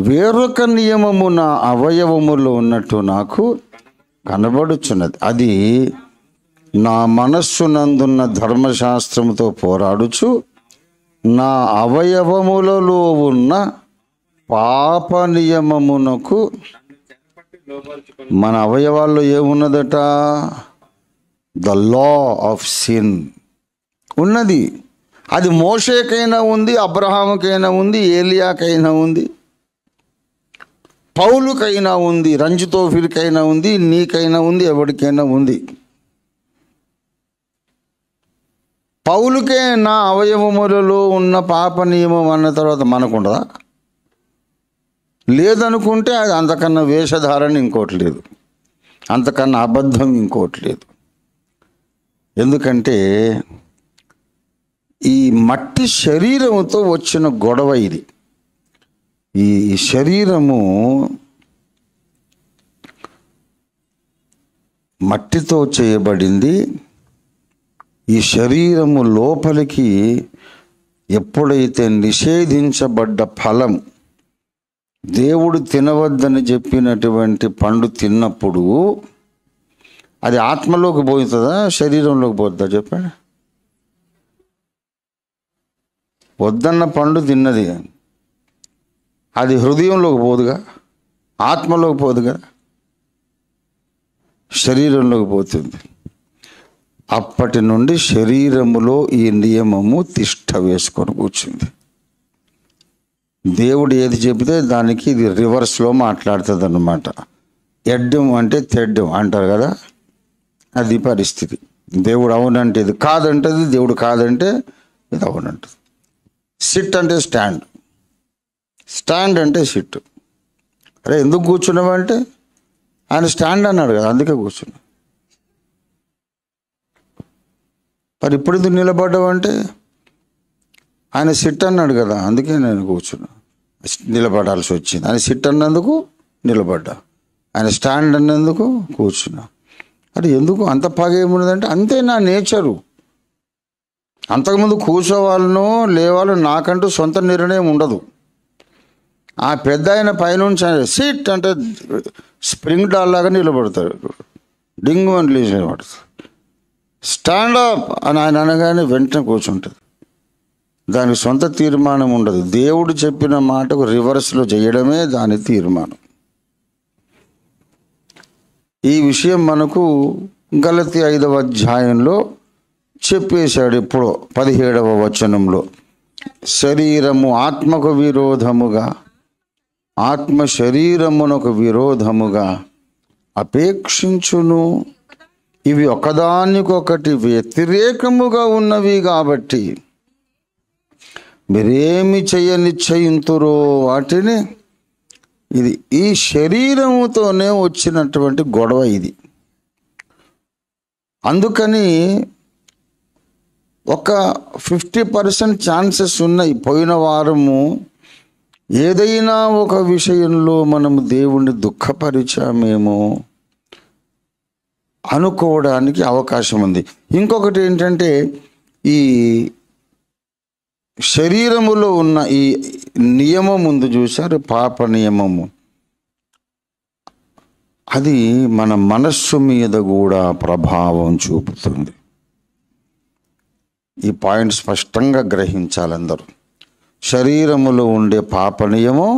వేరొక నియమము నా అవయవములో ఉన్నట్టు నాకు కనబడుచున్నది. అది నా మనస్సునందున్న ధర్మశాస్త్రముతో పోరాడుచు నా అవయవములలో ఉన్న పాప నియమమునకు. మన అవయవాల్లో ఏమున్నదట? ద లా ఆఫ్ సిన్ ఉన్నది. అది మోషేకైనా ఉంది, అబ్రహాముకైనా ఉంది, ఏలియాకైనా ఉంది, పౌలుకైనా ఉంది, రంజితోఫిర్కైనా ఉంది, నీకైనా ఉంది, ఎవరికైనా ఉంది. పౌలుకే నా అవయవములలో ఉన్న పాప నియమం అన్న తర్వాత మనకుండదా? లేదనుకుంటే అది అంతకన్నా వేషధారణ ఇంకోటి లేదు, అంతకన్నా అబద్ధం ఇంకోటి లేదు. ఎందుకంటే ఈ మట్టి శరీరముతో వచ్చిన గొడవ ఇది. ఈ శరీరము మట్టితో చేయబడింది. ఈ శరీరము లోపలికి ఎప్పుడైతే నిషేధించబడ్డ ఫలం, దేవుడు తినవద్దని చెప్పినటువంటి పండు తిన్నప్పుడు అది ఆత్మలోకి పోతుందా, శరీరంలోకి పోతుందా? చెప్పండి. వద్దన్న పండు తిన్నది, అది హృదయంలోకి పోదుగా, ఆత్మలోకి పోదుగా, శరీరంలోకి పోతుంది. అప్పటి నుండి శరీరములో ఈ నియమము తిష్ట వేసుకొని కూర్చుంది. దేవుడు ఏది చెబితే దానికి ఇది రివర్స్లో మాట్లాడుతుంది అన్నమాట. ఎడ్డం అంటే తెడ్డం అంటారు కదా, అది పరిస్థితి. దేవుడు అవునంటే ఇది కాదంటది, దేవుడు కాదంటే ఇది అవునంటది. సిట్ అంటే స్టాండ్, స్టాండ్ అంటే సిట్. అరే ఎందుకు కూర్చున్నావంటే ఆయన స్టాండ్ అన్నాడు కదా, అందుకే కూర్చున్నా. మరి ఇప్పుడు ఎందుకు నిలబడ్డావంటే ఆయన సిట్ అన్నాడు కదా, అందుకే నేను కూర్చున్నా. నిలబడాల్సి వచ్చింది. ఆయన సిట్ అన్నందుకు నిలబడ్డా, ఆయన స్టాండ్ అన్నందుకు కూర్చున్నా. అది ఎందుకు అంత పగ ఏమున్నదంటే అంతే నా నేచరు. అంతకుముందు కూర్చోవాలనో లేవాలో నాకంటూ సొంత నిర్ణయం ఉండదు. ఆ పెద్ద ఆయన పైనుంచి సిట్ అంటే స్ప్రింగ్ డాల్ లాగా నిలబడతాడు, డింగు అని లేచి పడుతుంది. స్టాండప్ అని ఆయన అనగానే వెంటనే కూర్చుంటుంది. దానికి సొంత తీర్మానం ఉండదు. దేవుడు చెప్పిన మాటకు రివర్స్లో చేయడమే దాని తీర్మానం. ఈ విషయం మనకు గలతీ 5వ అధ్యాయంలో చెప్పేశాడు. ఎప్పుడో 17వ వచనంలో, శరీరము ఆత్మకు విరోధముగా, ఆత్మ శరీరమునకు విరోధముగా అపేక్షించును. ఇవి ఒకదానికొకటి వ్యతిరేకముగా ఉన్నవి కాబట్టి మీరేమి చేయనిశ్చయింతురో వాటిని. ఇది ఈ శరీరముతోనే వచ్చినటువంటి గొడవ ఇది. అందుకని ఒక 50% ఛాన్సెస్ ఉన్నాయి. పోయిన వారము ఏదైనా ఒక విషయంలో మనము దేవుణ్ణి దుఃఖపరిచామేమో అనుకోవడానికి అవకాశం ఉంది. ఇంకొకటి ఏంటంటే ఈ శరీరములో ఉన్న ఈ నియమం ముందు చూశారు, పాప నియమము. అది మన మనస్సు మీద కూడా ప్రభావం చూపుతుంది. ఈ పాయింట్ స్పష్టంగా గ్రహించాలి అందరూ. శరీరములో ఉండే పాప నియమం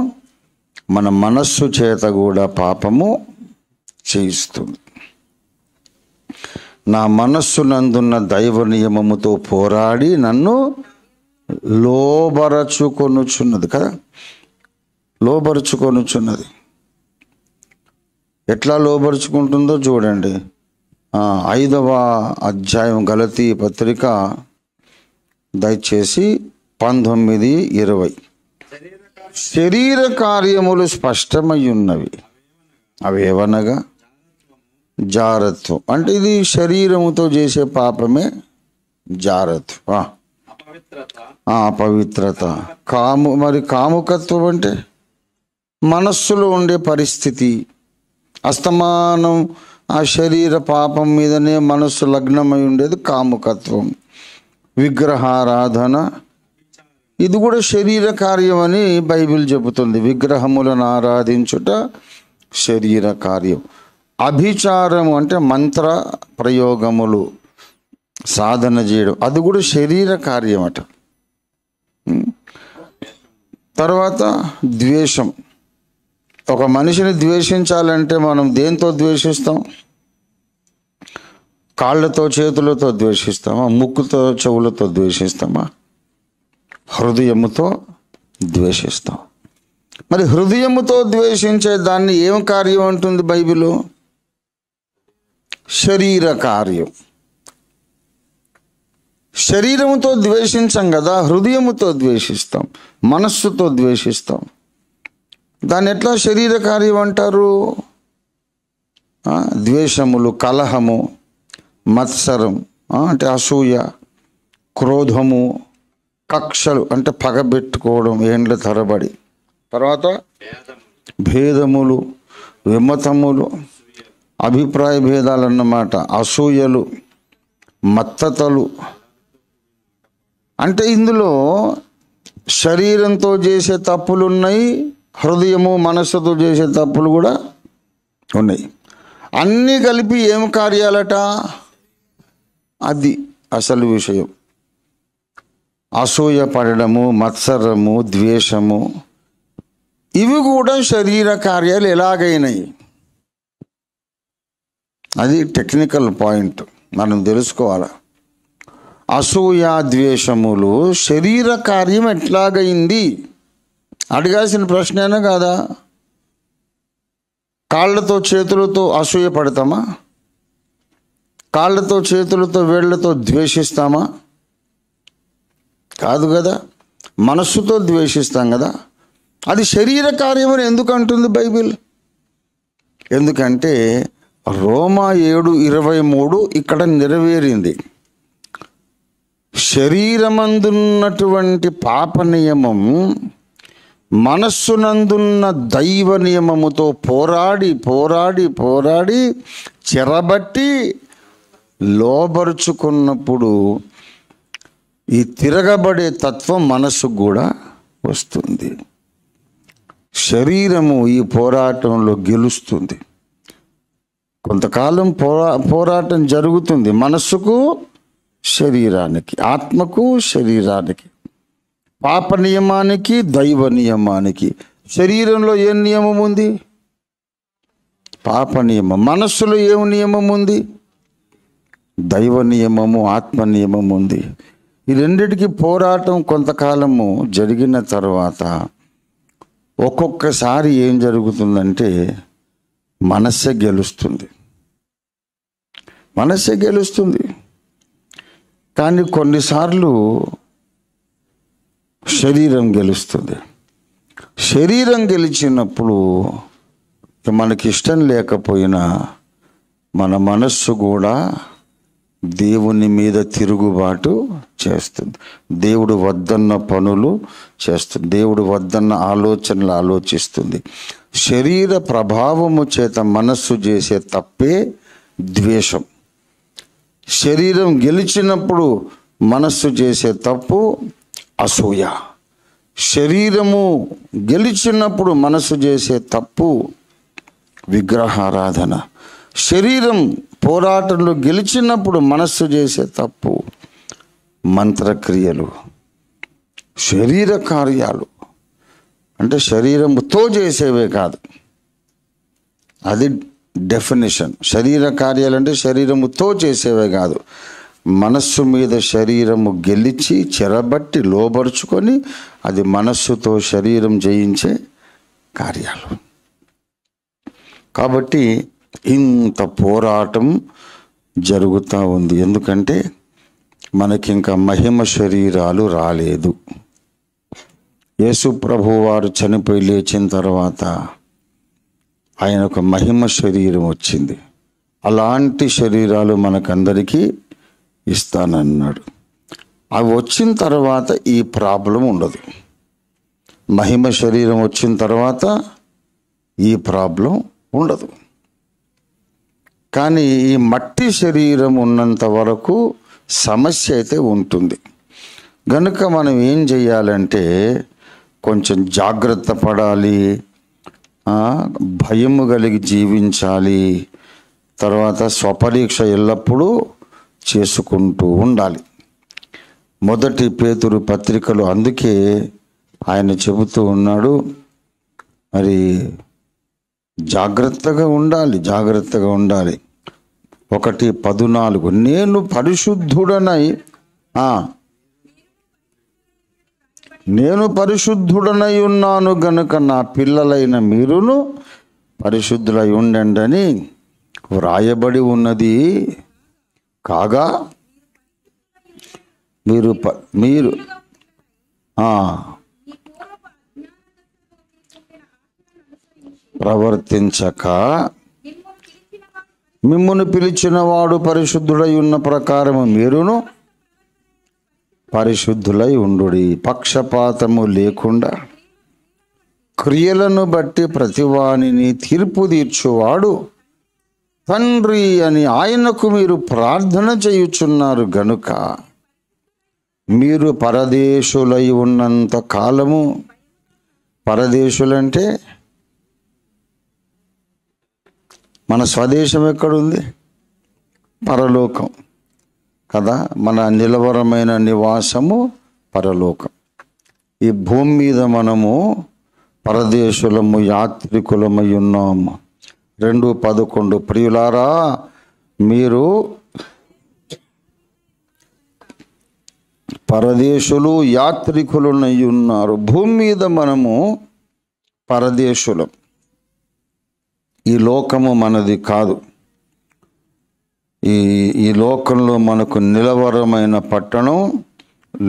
మన మనస్సు చేత కూడా పాపము చేయిస్తుంది. నా మనస్సునందున్న దైవ నియమముతో పోరాడి నన్ను లోబరచుకొనుచున్నది కదా, లోబరుచుకొనుచున్నది. ఎట్లా లోబరుచుకుంటుందో చూడండి. 5వ అధ్యాయం గలతీ పత్రిక దయచేసి 19-20. శరీర కార్యములు స్పష్టమై ఉన్నవి, అవేవనగా జారత్వం. అంటే ఇది శరీరముతో చేసే పాపమే జారత్వం. అపవిత్రత. మరి కాముకత్వం అంటే మనస్సులో ఉండే పరిస్థితి. అస్తమానం ఆ శరీర పాపం మీదనే మనస్సు లగ్నమై ఉండేది కాముకత్వం. విగ్రహారాధన, ఇది కూడా శరీర కార్యం అని బైబిల్ చెబుతుంది. విగ్రహములను ఆరాధించుట శరీర కార్యం. అభిచారం అంటే మంత్ర ప్రయోగములు సాధన చేయడం, అది కూడా శరీర కార్యం అట. తర్వాత ద్వేషం. ఒక మనిషిని ద్వేషించాలంటే మనం దేంతో ద్వేషిస్తాం? కాళ్ళతో చేతులతో ద్వేషిస్తామా? ముక్కుతో చెవులతో ద్వేషిస్తామా? హృదయముతో ద్వేషిస్తాం. మరి హృదయముతో ద్వేషించే దాన్ని ఏం కార్యం అంటుంది బైబిలు? శరీర కార్యం. శరీరముతో ద్వేషించాం కదా, హృదయముతో ద్వేషిస్తాం, మనస్సుతో ద్వేషిస్తాం. దాన్ని ఎట్లా శరీర కార్యం అంటారు? ద్వేషములు, కలహము, మత్సరం అంటే అసూయ, క్రోధము, కక్షలు అంటే పగబెట్టుకోవడం ఏండ్ల తరబడి. తర్వాత భేదములు, విమతములు, అభిప్రాయ భేదాలు అన్నమాట. అసూయలు, మత్తతలు. అంటే ఇందులో శరీరంతో చేసే తప్పులు ఉన్నాయి, హృదయము మనస్సుతో చేసే తప్పులు కూడా ఉన్నాయి. అన్నీ కలిపి ఏం కార్యాలట? అది అసలు విషయం. అసూయ పడడము, మత్సరము, ద్వేషము, ఇవి కూడా శరీర కార్యాలు ఎలాగైనాయి. అది టెక్నికల్ పాయింట్, మనం తెలుసుకోవాలి. అసూయ, ద్వేషములు శరీర కార్యం ఎట్లాగైంది అడగాల్సిన ప్రశ్నేనా కాదా? కాళ్ళతో చేతులతో అసూయ పడతామా? కాళ్ళతో చేతులతో వేళ్లతో ద్వేషిస్తామా? కాదు కదా. మనస్సుతో ద్వేషిస్తాం కదా. అది శరీర కార్యమని ఎందుకు అంటుంది బైబిల్? ఎందుకంటే రోమా 7:23 ఇక్కడ నెరవేరింది. శరీరమందున్నటువంటి పాప నియమం మనస్సునందున్న దైవ నియమముతో పోరాడి పోరాడి పోరాడి చెరబట్టి లోబరుచుకున్నప్పుడు ఈ తిరగబడే తత్వం మనస్సుకు కూడా వస్తుంది. శరీరము ఈ పోరాటంలో గెలుస్తుంది. కొంతకాలం పోరాటం జరుగుతుంది, మనస్సుకు, శరీరానికి, ఆత్మకు, శరీరానికి, పాప నియమానికి, దైవ నియమానికి. శరీరంలో ఏం నియమం ఉంది? పాప నియమం. మనస్సులో ఏం నియమం ఉంది? దైవ నియమము, ఆత్మ నియమం ఉంది. ఈ రెండిటికి పోరాటం కొంతకాలము జరిగిన తర్వాత ఒక్కొక్కసారి ఏం జరుగుతుందంటే మనస్సే గెలుస్తుంది. మనస్సే గెలుస్తుంది. కానీ కొన్నిసార్లు శరీరం గెలుస్తుంది. శరీరం గెలిచినప్పుడు మనకి ఇష్టం లేకపోయినా మన మనస్సు కూడా దేవుని మీద తిరుగుబాటు చేస్తుంది. దేవుడు వద్దన్న పనులు చేస్తుంది. దేవుడు వద్దన్న ఆలోచనలు ఆలోచిస్తుంది. శరీర ప్రభావము చేత మనస్సు చేసే తప్పే ద్వేషం. శరీరం గెలిచినప్పుడు మనస్సు చేసే తప్పు అసూయ. శరీరము గెలిచినప్పుడు మనస్సు చేసే తప్పు విగ్రహారాధన. శరీరం పోరాటంలో గెలిచినప్పుడు మనస్సు చేసే తప్పు మంత్రక్రియలు, శరీర కార్యాలు. అంటే శరీరముతో చేసేవే కాదు, అది డెఫినేషన్. శరీర కార్యాలు అంటే శరీరముతో చేసేవే కాదు, మనస్సు మీద శరీరము గెలిచి చెరబట్టి లోబరుచుకొని అది మనస్సుతో శరీరం జయించే కార్యాలు. కాబట్టి ఇంత పోరాటం జరుగుతూ ఉంది. ఎందుకంటే మనకి ఇంకా మహిమ శరీరాలు రాలేదు. యేసు ప్రభు వారు చనిపోయి లేచిన తర్వాత ఆయనకు మహిమ శరీరం వచ్చింది. అలాంటి శరీరాలు మనకందరికీ ఇస్తానన్నాడు. అవి వచ్చిన తర్వాత ఈ ప్రాబ్లం ఉండదు. మహిమ శరీరం వచ్చిన తర్వాత ఈ ప్రాబ్లం ఉండదు. కానీ ఈ మట్టి శరీరం ఉన్నంత వరకు సమస్య అయితే ఉంటుంది. గనుక మనం ఏం చేయాలంటే కొంచెం జాగ్రత్త పడాలి, భయము కలిగి జీవించాలి. తర్వాత స్వపరీక్ష ఎల్లప్పుడూ చేసుకుంటూ ఉండాలి. మొదటి పేతురు పత్రికలో అందుకే ఆయన చెబుతూ ఉన్నాడు, మరి జాగ్రత్తగా ఉండాలి, జాగ్రత్తగా ఉండాలి. 1:14 నేను పరిశుద్ధుడనై ఉన్నాను గనుక నా పిల్లలైన మీరును పరిశుద్ధులై ఉండండి అని వ్రాయబడి ఉన్నది. కాగా మీరు ప్రవర్తించక మిమ్మును పిలిచిన వాడు పరిశుద్ధుడై ఉన్న ప్రకారము మీరును పరిశుద్ధులై ఉండుడి. పక్షపాతము లేకుండా క్రియలను బట్టి ప్రతివానిని తీర్పు తీర్చువాడు తండ్రి అని ఆయనకు మీరు ప్రార్థన చేయుచున్నారు గనుక మీరు పరదేశులై ఉన్నంత కాలము, పరదేశులంటే మన స్వదేశం ఎక్కడుంది? పరలోకం కదా. మన నిలవరమైన నివాసము పరలోకం. ఈ భూమి మీద మనము పరదేశులము, యాత్రికులమై ఉన్నాము. 2:11 ప్రియులారా, మీరు పరదేశులు, యాత్రికులనై ఉన్నారు. భూమి మీద మనము పరదేశులం. ఈ లోకము మనది కాదు. ఈ లోకంలో మనకు నిలవరమైన పట్టణం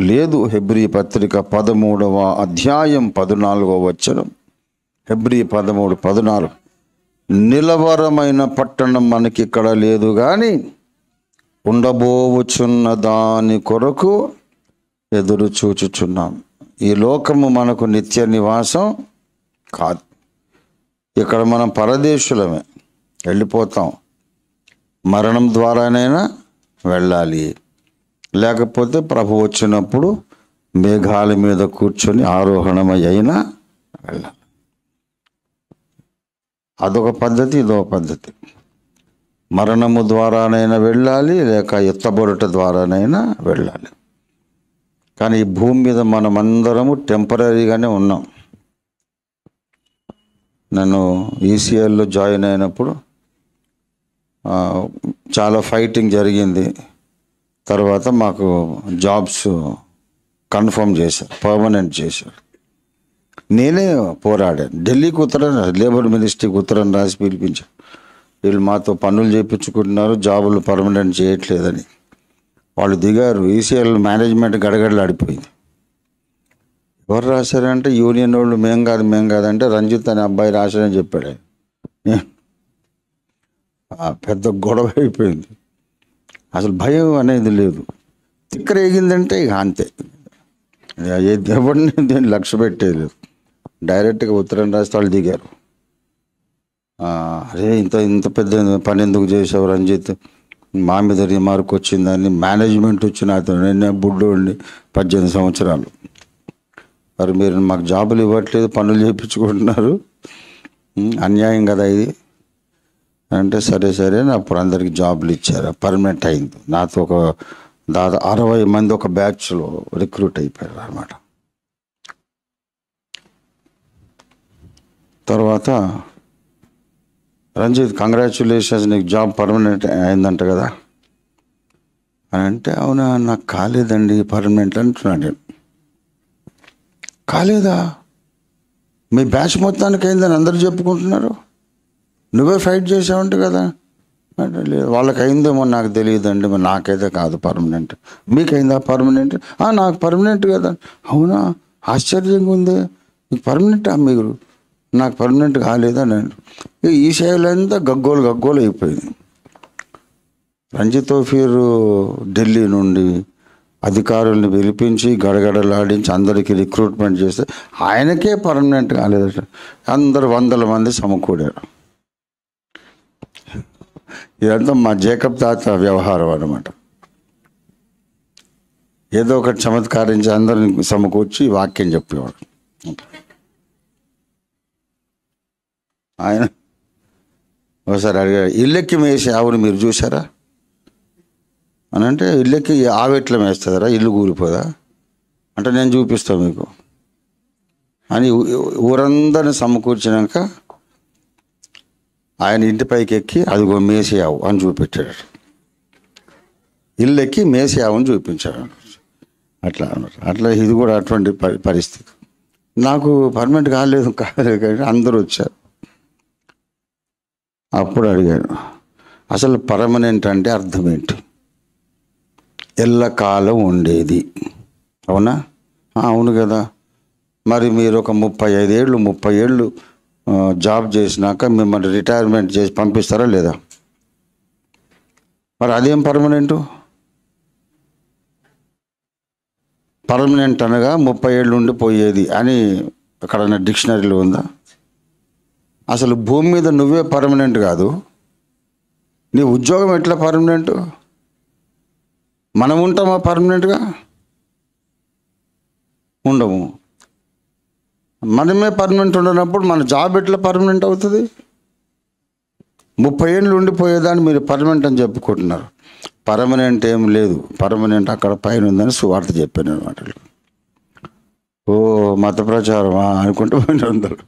లేదు. హెబ్రీ పత్రిక 13వ అధ్యాయం 14వ వచనం. హెబ్రీ 13:14 నిలవరమైన పట్టణం మనకి ఇక్కడ లేదు, కానీ ఉండబోవుచున్న దాని కొరకు ఎదురు చూచుచున్నాం. ఈ లోకము మనకు నిత్య నివాసం కాదు. ఇక్కడ మనం పరదేశులమే, వెళ్ళిపోతాం. మరణం ద్వారానైనా వెళ్ళాలి, లేకపోతే ప్రభు వచ్చినప్పుడు మేఘాల మీద కూర్చొని ఆరోహణమై అయినా వెళ్ళాలి. అదొక పద్ధతి, ఇదొక పద్ధతి. మరణము ద్వారానైనా వెళ్ళాలి, లేక ఎత్తబడుట ద్వారానైనా వెళ్ళాలి. కానీ ఈ భూమి మీద మనమందరము టెంపరీగానే ఉన్నాం. నేను ఈసీఎల్లో జాయిన్ అయినప్పుడు చాలా ఫైటింగ్ జరిగింది. తర్వాత మాకు జాబ్స్ కన్ఫర్మ్ చేశారు, పర్మనెంట్ చేశారు. నేనే పోరాడాను. ఢిల్లీకి ఉత్తరం, లేబర్ మినిస్ట్రీకి ఉత్తరం రాసి పిలిపించాను. వీళ్ళు మాతో పనులు చేయించుకుంటున్నారు, జాబులు పర్మనెంట్ చేయట్లేదని. వాళ్ళు దిగారు. ఈసీఎల్ మేనేజ్మెంట్ గడగడలాడిపోయింది. ఎవరు రాశారంటే యూనియన్ వాళ్ళు. మేం కాదంటే రంజిత్ అనే అబ్బాయి రాశారని చెప్పాడు. పెద్ద గొడవ అయిపోయింది. అసలు భయం అనేది లేదు. తిక్కరేగిందంటే ఇక అంతే. ఎవరిని దీన్ని లక్ష్య పెట్టేది. డైరెక్ట్గా ఉత్తరం రాస్తే వాళ్ళు దిగారు. అరే ఇంత పెద్ద పని ఎందుకు చేసావు రంజిత్, మా మీద రిమార్క్ వచ్చిందని. మేనేజ్మెంట్ వచ్చిన అతను, నేను బుడ్డోండి 18 సంవత్సరాలు. మరి మీరు మాకు జాబులు ఇవ్వట్లేదు, పనులు చేయించుకుంటున్నారు, అన్యాయం కదా ఇది అంటే, సరే అప్పుడు అందరికి జాబులు ఇచ్చారు, పర్మనెంట్ అయింది. నాతో ఒక దాదాపు 60 మంది ఒక బ్యాచ్లో రిక్రూట్ అయిపోయారు అన్నమాట. తర్వాత రంజిత్ కంగ్రాచ్యులేషన్స్, నీకు జాబ్ పర్మనెంట్ అయిందంట కదా అని అంటే, అవునా నాకు కాలేదండి పర్మనెంట్ అంటున్నాడు నేను. కాలేదా? మీ బ్యాచ్ మొత్తానికి అయిందని అందరూ చెప్పుకుంటున్నారు. నువ్వే ఫైట్ చేసావంట కదా. అంటే లేదు, వాళ్ళకి అయిందేమో నాకు తెలియదండి, మరి నాకైతే కాదు పర్మనెంట్. మీకైందా పర్మనెంట్? నాకు పర్మనెంట్ కదా. అవునా, ఆశ్చర్యంగా ఉంది, మీకు పర్మనెంటా? మీరు నాకు పర్మనెంట్ కాలేదని. ఈ సేవలో అంతా గగ్గోలు అయిపోయింది. రంజిత్ తోఫీర్ ఢిల్లీ నుండి అధికారుల్ని పిలిపించి గడగడలాడించి అందరికీ రిక్రూట్మెంట్ చేస్తే ఆయనకే పర్మనెంట్ కాలేదట. అందరు 100 మంది సమకూడారు. ఇదంతా మా జేకబ్ తాత వ్యవహారం అన్నమాట. ఏదో ఒకటి చమత్కరించి అందరిని సమకూర్చి వాక్యం చెప్పేవాడు. ఆయన ఒకసారి అడిగాడు, ఇల్లెక్కి మేసే ఆవుని మీరు చూసారా అని. అంటే ఇల్లెక్కి ఆవెట్ల మేస్తుందరా, ఇల్లు కూలిపోదా అంటే, నేను చూపిస్తాను మీకు అని ఊరందరిని సమకూర్చినాక ఆయన ఇంటిపైకి ఎక్కి అదిగో మేసేయావు అని చూపించాడు. ఇల్లు ఎక్కి మేసేయావని చూపించాడు. అట్లా ఇది కూడా అటువంటి పరిస్థితి. నాకు పర్మనెంట్ కాలేదు కానీ అందరూ వచ్చారు. అప్పుడు అడిగాను, అసలు పర్మనెంట్ అంటే అర్థం ఏంటి? ఎల్లకాలం ఉండేది, అవునా? అవును కదా. మరి మీరు ఒక 30 ఏళ్ళు జాబ్ చేసినాక మిమ్మల్ని రిటైర్మెంట్ చేసి పంపిస్తారా లేదా? మరి అదేం పర్మనెంట్? పర్మనెంట్ అనగా 30 ఏళ్ళు ఉండిపోయేది అని అక్కడ డిక్షనరీలో ఉందా? అసలు భూమి మీద నువ్వే పర్మనెంట్ కాదు, నీ ఉద్యోగం ఎట్లా పర్మనెంట్? మనం ఉంటామా పర్మనెంట్గా? ఉండము. మనమే పర్మనెంట్ ఉండనప్పుడు మన జాబ్ ఎట్లా పర్మనెంట్ అవుతుంది? 30 ఏళ్ళు ఉండిపోయేదాన్ని మీరు పర్మనెంట్ అని చెప్పుకుంటున్నారు. పర్మనెంట్ ఏం లేదు, పర్మనెంట్ అక్కడ పైన ఉందని సువార్త చెప్పాను అనమాట. ఓ మత ప్రచారమా అనుకుంటూ పోయిన అందరు.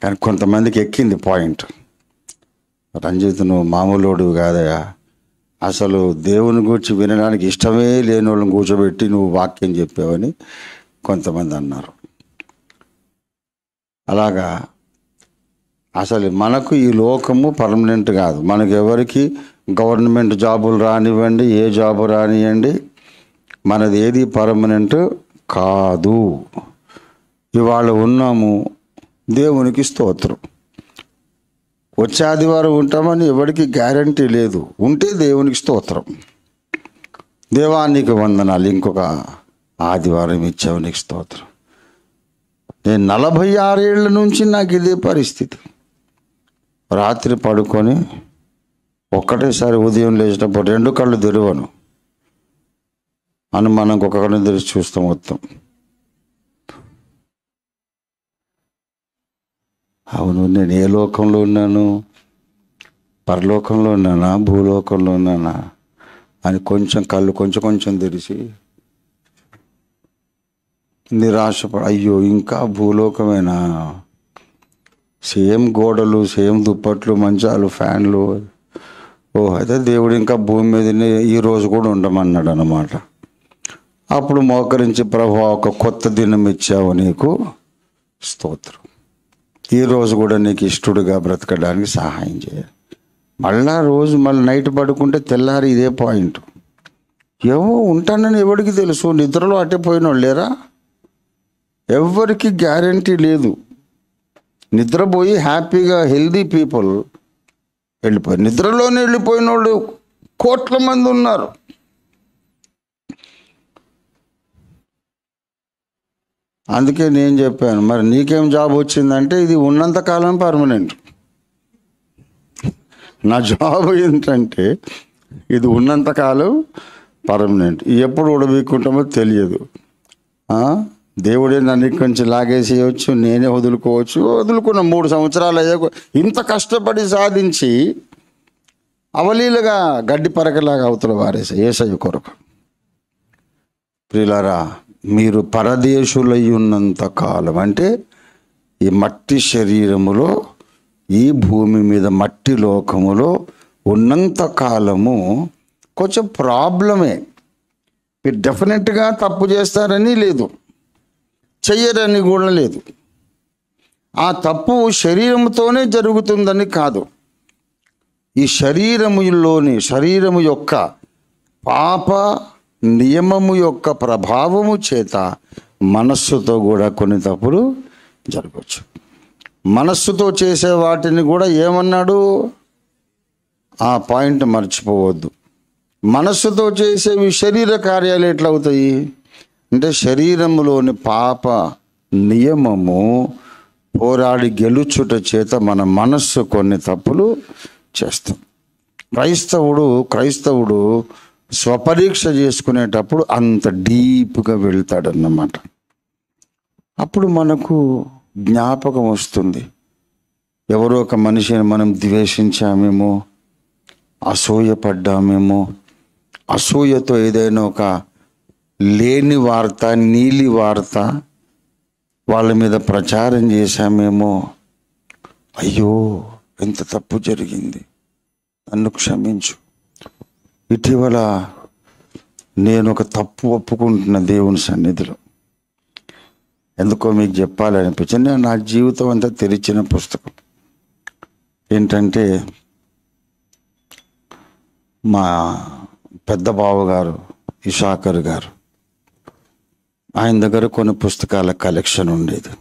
కానీ కొంతమందికి ఎక్కింది పాయింట్. రంజిత్, నువ్వు మామూలుడు కాదయా, అసలు దేవుని గురించి వినడానికి ఇష్టమే లేని వాళ్ళని కూర్చోబెట్టి నువ్వు వాక్యం చెప్పావని కొంతమంది అన్నారు. అలాగా అసలు మనకు ఈ లోకము పర్మనెంట్ కాదు. మనకు ఎవరికి గవర్నమెంట్ జాబులు రానివ్వండి, ఏ జాబు రానివ్వండి, మనది ఏది పర్మనెంట్ కాదు. ఇవాళ ఉన్నాము, దేవునికి స్తోత్రం. వచ్చే ఆదివారం ఉంటామని ఎవరికి గ్యారంటీ లేదు. ఉంటే దేవునికి స్తోత్రం, దేవానికి వందనాలు, ఇంకొక ఆదివారం ఇచ్చావు నీకు స్తోత్రం. నేను 46 ఏళ్ళ నుంచి నాకు ఇదే పరిస్థితి. రాత్రి పడుకొని ఒక్కటేసారి ఉదయం లేచినప్పుడు 2 కళ్ళు తెరవను అని మనకు ఒక కళ్ళు తెరిచి చూస్తాం మొత్తం. అవును, నేను ఏ లోకంలో ఉన్నాను? పరలోకంలో ఉన్నానా, భూలోకంలో ఉన్నానా అని కళ్ళు కొంచెం తెరిచి నిరాశపడి, అయ్యో ఇంకా భూలోకమేనా? సేమ్ గోడలు, సేమ్ దుప్పట్లు, మంచాలు, ఫ్యాన్లు. అయితే దేవుడు ఇంకా భూమి మీదనే ఈరోజు కూడా ఉండమన్నాడు అన్నమాట. అప్పుడు మోకరించి, ప్రభువా ఒక కొత్త దినం ఇచ్చావు, నీకు స్తోత్రం, ఈరోజు కూడా నీకు ఇష్టడుగా బ్రతకడానికి సహాయం చేయాలి. మళ్ళీ నైట్ పడుకుంటే తెల్లారి ఇదే పాయింట్. ఏమో ఉంటానని ఎవరికి తెలుసు? నిద్రలో అట్టే పోయిన వాళ్ళు లేరా? ఎవరికి గ్యారంటీ లేదు. నిద్రపోయి హ్యాపీగా హెల్దీ పీపుల్ వెళ్ళిపోయారు. నిద్రలోనే వెళ్ళిపోయిన వాళ్ళు కోట్ల మంది ఉన్నారు. అందుకే నేను చెప్పాను, మరి నీకేం జాబ్ వచ్చిందంటే ఇది ఉన్నంతకాలం పర్మనెంట్. నా జాబ్ ఏంటంటే ఇది ఉన్నంతకాలం పర్మనెంట్. ఎప్పుడు ఉడబీక్కుంటామో తెలియదు. దేవుడే నన్ను ఇక్కడి నుంచి లాగేసేయచ్చు, నేనే వదులుకోవచ్చు. వదులుకున్న 3 సంవత్సరాలు అయ్యాక ఇంత కష్టపడి సాధించి అవలీలుగా గడ్డి పరకలాగా అవతల వారేసా యేసయ్య కొరకు. ప్రియులారా, మీరు పరదేశులై ఉన్నంత కాలం, అంటే ఈ మట్టి శరీరములో, ఈ భూమి మీద మట్టి లోకములో ఉన్నంత కాలము కొంచెం ప్రాబ్లమే. మీరు డెఫినెట్గా తప్పు చేస్తారని లేదు, చెయ్యరని కూడా లేదు. ఆ తప్పు శరీరంతోనే జరుగుతుందని కాదు. ఈ శరీరము యొక్క పాప నియమము యొక్క ప్రభావము చేత మనస్సుతో కూడా కొన్ని తప్పులు జరగవచ్చు. మనస్సుతో చేసే వాటిని కూడా ఏమన్నాడు? ఆ పాయింట్ మర్చిపోవద్దు. మనస్సుతో చేసేవి శరీర కార్యాలు ఎట్లవుతాయి అంటే, శరీరములోని పాప నియమము పోరాడి గెలుచుట చేత మన మనస్సు కొన్ని తప్పులు చేస్తాం. క్రైస్తవుడు స్వపరీక్ష చేసుకునేటప్పుడు అంత డీప్గా వెళ్తాడన్నమాట. అప్పుడు మనకు జ్ఞాపకం వస్తుంది, ఎవరో ఒక మనిషిని మనం ద్వేషించామేమో, అసూయపడ్డామేమో, అసూయతో ఏదైనా ఒక లేని వార్త, నీలి వార్త వాళ్ళ మీద ప్రచారం చేశామేమో, అయ్యో ఎంత తప్పు జరిగింది, నన్ను క్షమించు. ఇటీవల నేను ఒక తప్పు ఒప్పుకుంటున్న దేవుని సన్నిధిలో. ఎందుకో మీకు చెప్పాలనిపించింది. నేను నా జీవితం అంతా తెరిచిన పుస్తకం. ఏంటంటే, మా పెద్ద బావగారు ఇషాకర్ గారు, ఆయన దగ్గర కొన్ని పుస్తకాల కలెక్షన్ ఉండేది.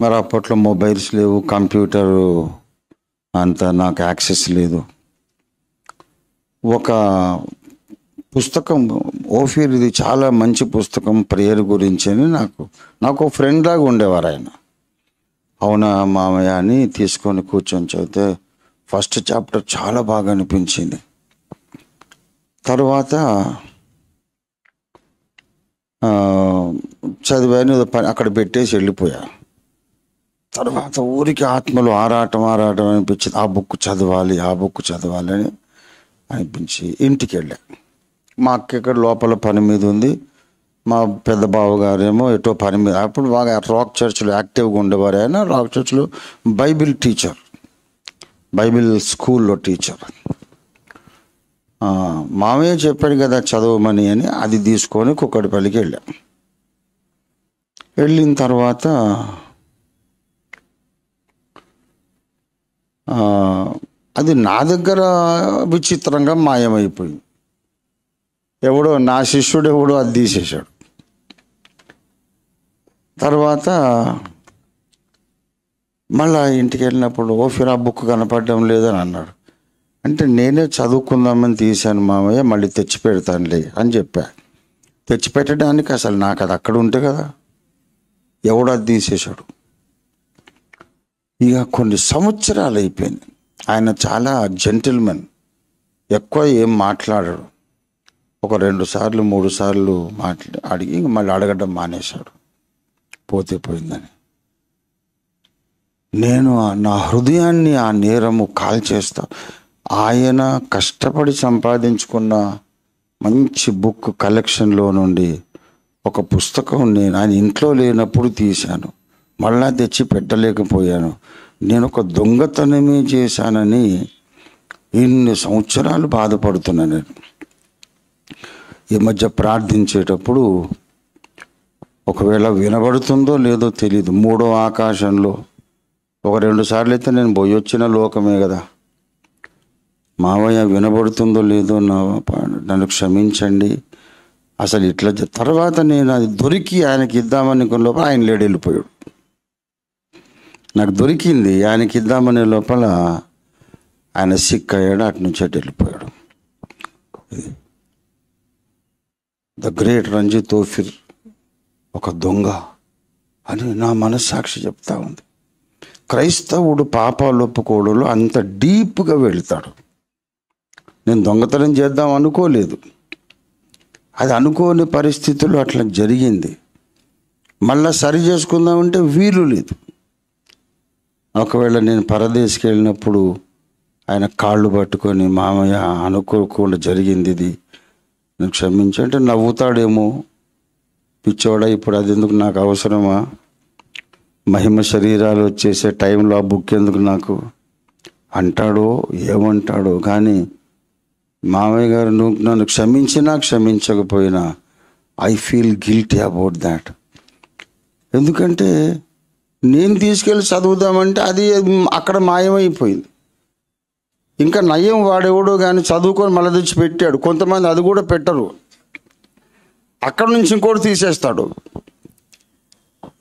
మరి అప్పట్లో మొబైల్స్ లేవు, కంప్యూటరు అంత నాకు యాక్సెస్ లేదు. ఒక పుస్తకం, ఓఫీర్, ఇది చాలా మంచి పుస్తకం ప్రేయర్ గురించి అని నాకు ఫ్రెండ్ లాగా ఉండేవారు ఆయన. అవునా మామయ్య అని తీసుకొని కూర్చొని చదివితే ఫస్ట్ చాప్టర్ చాలా బాగా అనిపించింది. తర్వాత చదివాను, అక్కడ పెట్టేసి వెళ్ళిపోయా. తర్వాత ఊరికి ఆత్మలో ఆరాటం అనిపించింది. ఆ బుక్ చదవాలి అని అనిపించి ఇంటికి వెళ్ళా. మా అక్క ఇక్కడ లోపల పని మీద ఉంది, మా పెద్ద బావగారేమో ఎటో పని మీద. అప్పుడు బాగా రాక్ చర్చ్లో యాక్టివ్గా ఉండేవారు ఆయన. రాక్ చర్చ్లో బైబిల్ టీచర్, బైబిల్ స్కూల్లో టీచర్. మామయ్య చెప్పాడు కదా చదవమని అని, అది తీసుకొని కుక్కడిపల్లికి వెళ్ళా. వెళ్ళిన తర్వాత అది నా దగ్గర విచిత్రంగా మాయమైపోయింది. ఎవడో నా శిష్యుడు ఎవడో అది తీసేశాడు. తర్వాత మళ్ళా ఇంటికి వెళ్ళినప్పుడు ఓఫీర్ ఆ బుక్ కనపడడం లేదని అన్నాడు. అంటే నేనే చదువుకుందామని తీశాను మామయ్య, మళ్ళీ తెచ్చి పెడతానులే అని చెప్పా. తెచ్చి పెట్టడానికి అసలు నాకు అది అక్కడ ఉంటే కదా, ఎవడో అది తీసేశాడు. ఇక కొన్ని సంవత్సరాలు అయిపోయింది. ఆయన చాలా జెంటిల్మెన్, ఎక్కువ ఏం మాట్లాడాడు. ఒక 2 సార్లు 3 సార్లు అడిగి ఇంక మళ్ళీ అడగడం మానేశాడు. పోతే పోయిందని. నేను నా హృదయాన్ని ఆ నేరము కాల్చేస్తా. ఆయన కష్టపడి సంపాదించుకున్న మంచి బుక్ కలెక్షన్లో నుండి ఒక పుస్తకం నేను ఆయన ఇంట్లో లేనప్పుడు తీశాను, మళ్ళా తెచ్చి పెట్టలేకపోయాను. నేను ఒక దొంగతనమే చేశానని ఇన్ని సంవత్సరాలు బాధపడుతున్నాను. నేను ఈ మధ్య ప్రార్థించేటప్పుడు ఒకవేళ వినబడుతుందో లేదో తెలియదు, 3వ ఆకాశంలో ఒక 2 సార్లు అయితే నేను పోయొచ్చిన లోకమే కదా, మావయ్య వినబడుతుందో లేదో నన్ను క్షమించండి, అసలు ఇట్లా. తర్వాత నేను అది దొరికి ఆయనకి ఇద్దామనుకున్న లోపల ఆయన లేడు, వెళ్ళిపోయాడు. నాకు దొరికింది, ఆయనకి ఇద్దామనే లోపల ఆయన సిక్ అయ్యాడు, అటు నుంచి అటు వెళ్ళిపోయాడు. ద గ్రేట్ రంజిత్ ఓఫీర్ ఒక దొంగ అని నా మనస్సాక్షి చెప్తా ఉంది. క్రైస్తవుడు పాపాలు ఒప్పుకోవడంలో అంత డీప్గా వెళ్తాడు. నేను దొంగతనం చేద్దాం అనుకోలేదు, అది అనుకోని పరిస్థితుల్లో అట్లా జరిగింది. మళ్ళా సరి చేసుకుందామంటే వీలు లేదు. ఒకవేళ నేను పరదేశికి వెళ్ళినప్పుడు ఆయన కాళ్ళు పట్టుకొని, మామయ్య అనుకోకుండా జరిగింది ఇది, నేను క్షమించి అంటే నవ్వుతాడేమో, పిచ్చోడా ఇప్పుడు అది ఎందుకు నాకు అవసరమా, మహిమ శరీరాలు వచ్చేసే టైంలో ఆ బుక్ ఎందుకు నాకు అంటాడో ఏమంటాడో. కానీ మామయ్య గారు నువ్వు నన్ను క్షమించినా క్షమించకపోయినా I feel guilty about that. ఎందుకంటే నేను తీసుకెళ్ళి చదువుదామంటే అది అక్కడ మాయమైపోయింది. ఇంకా నయం వాడెవడో కానీ చదువుకొని మళ్ళీ తెచ్చి పెట్టాడు. కొంతమంది అది కూడా పెట్టరు, అక్కడ నుంచి ఇంకోటి తీసేస్తాడు.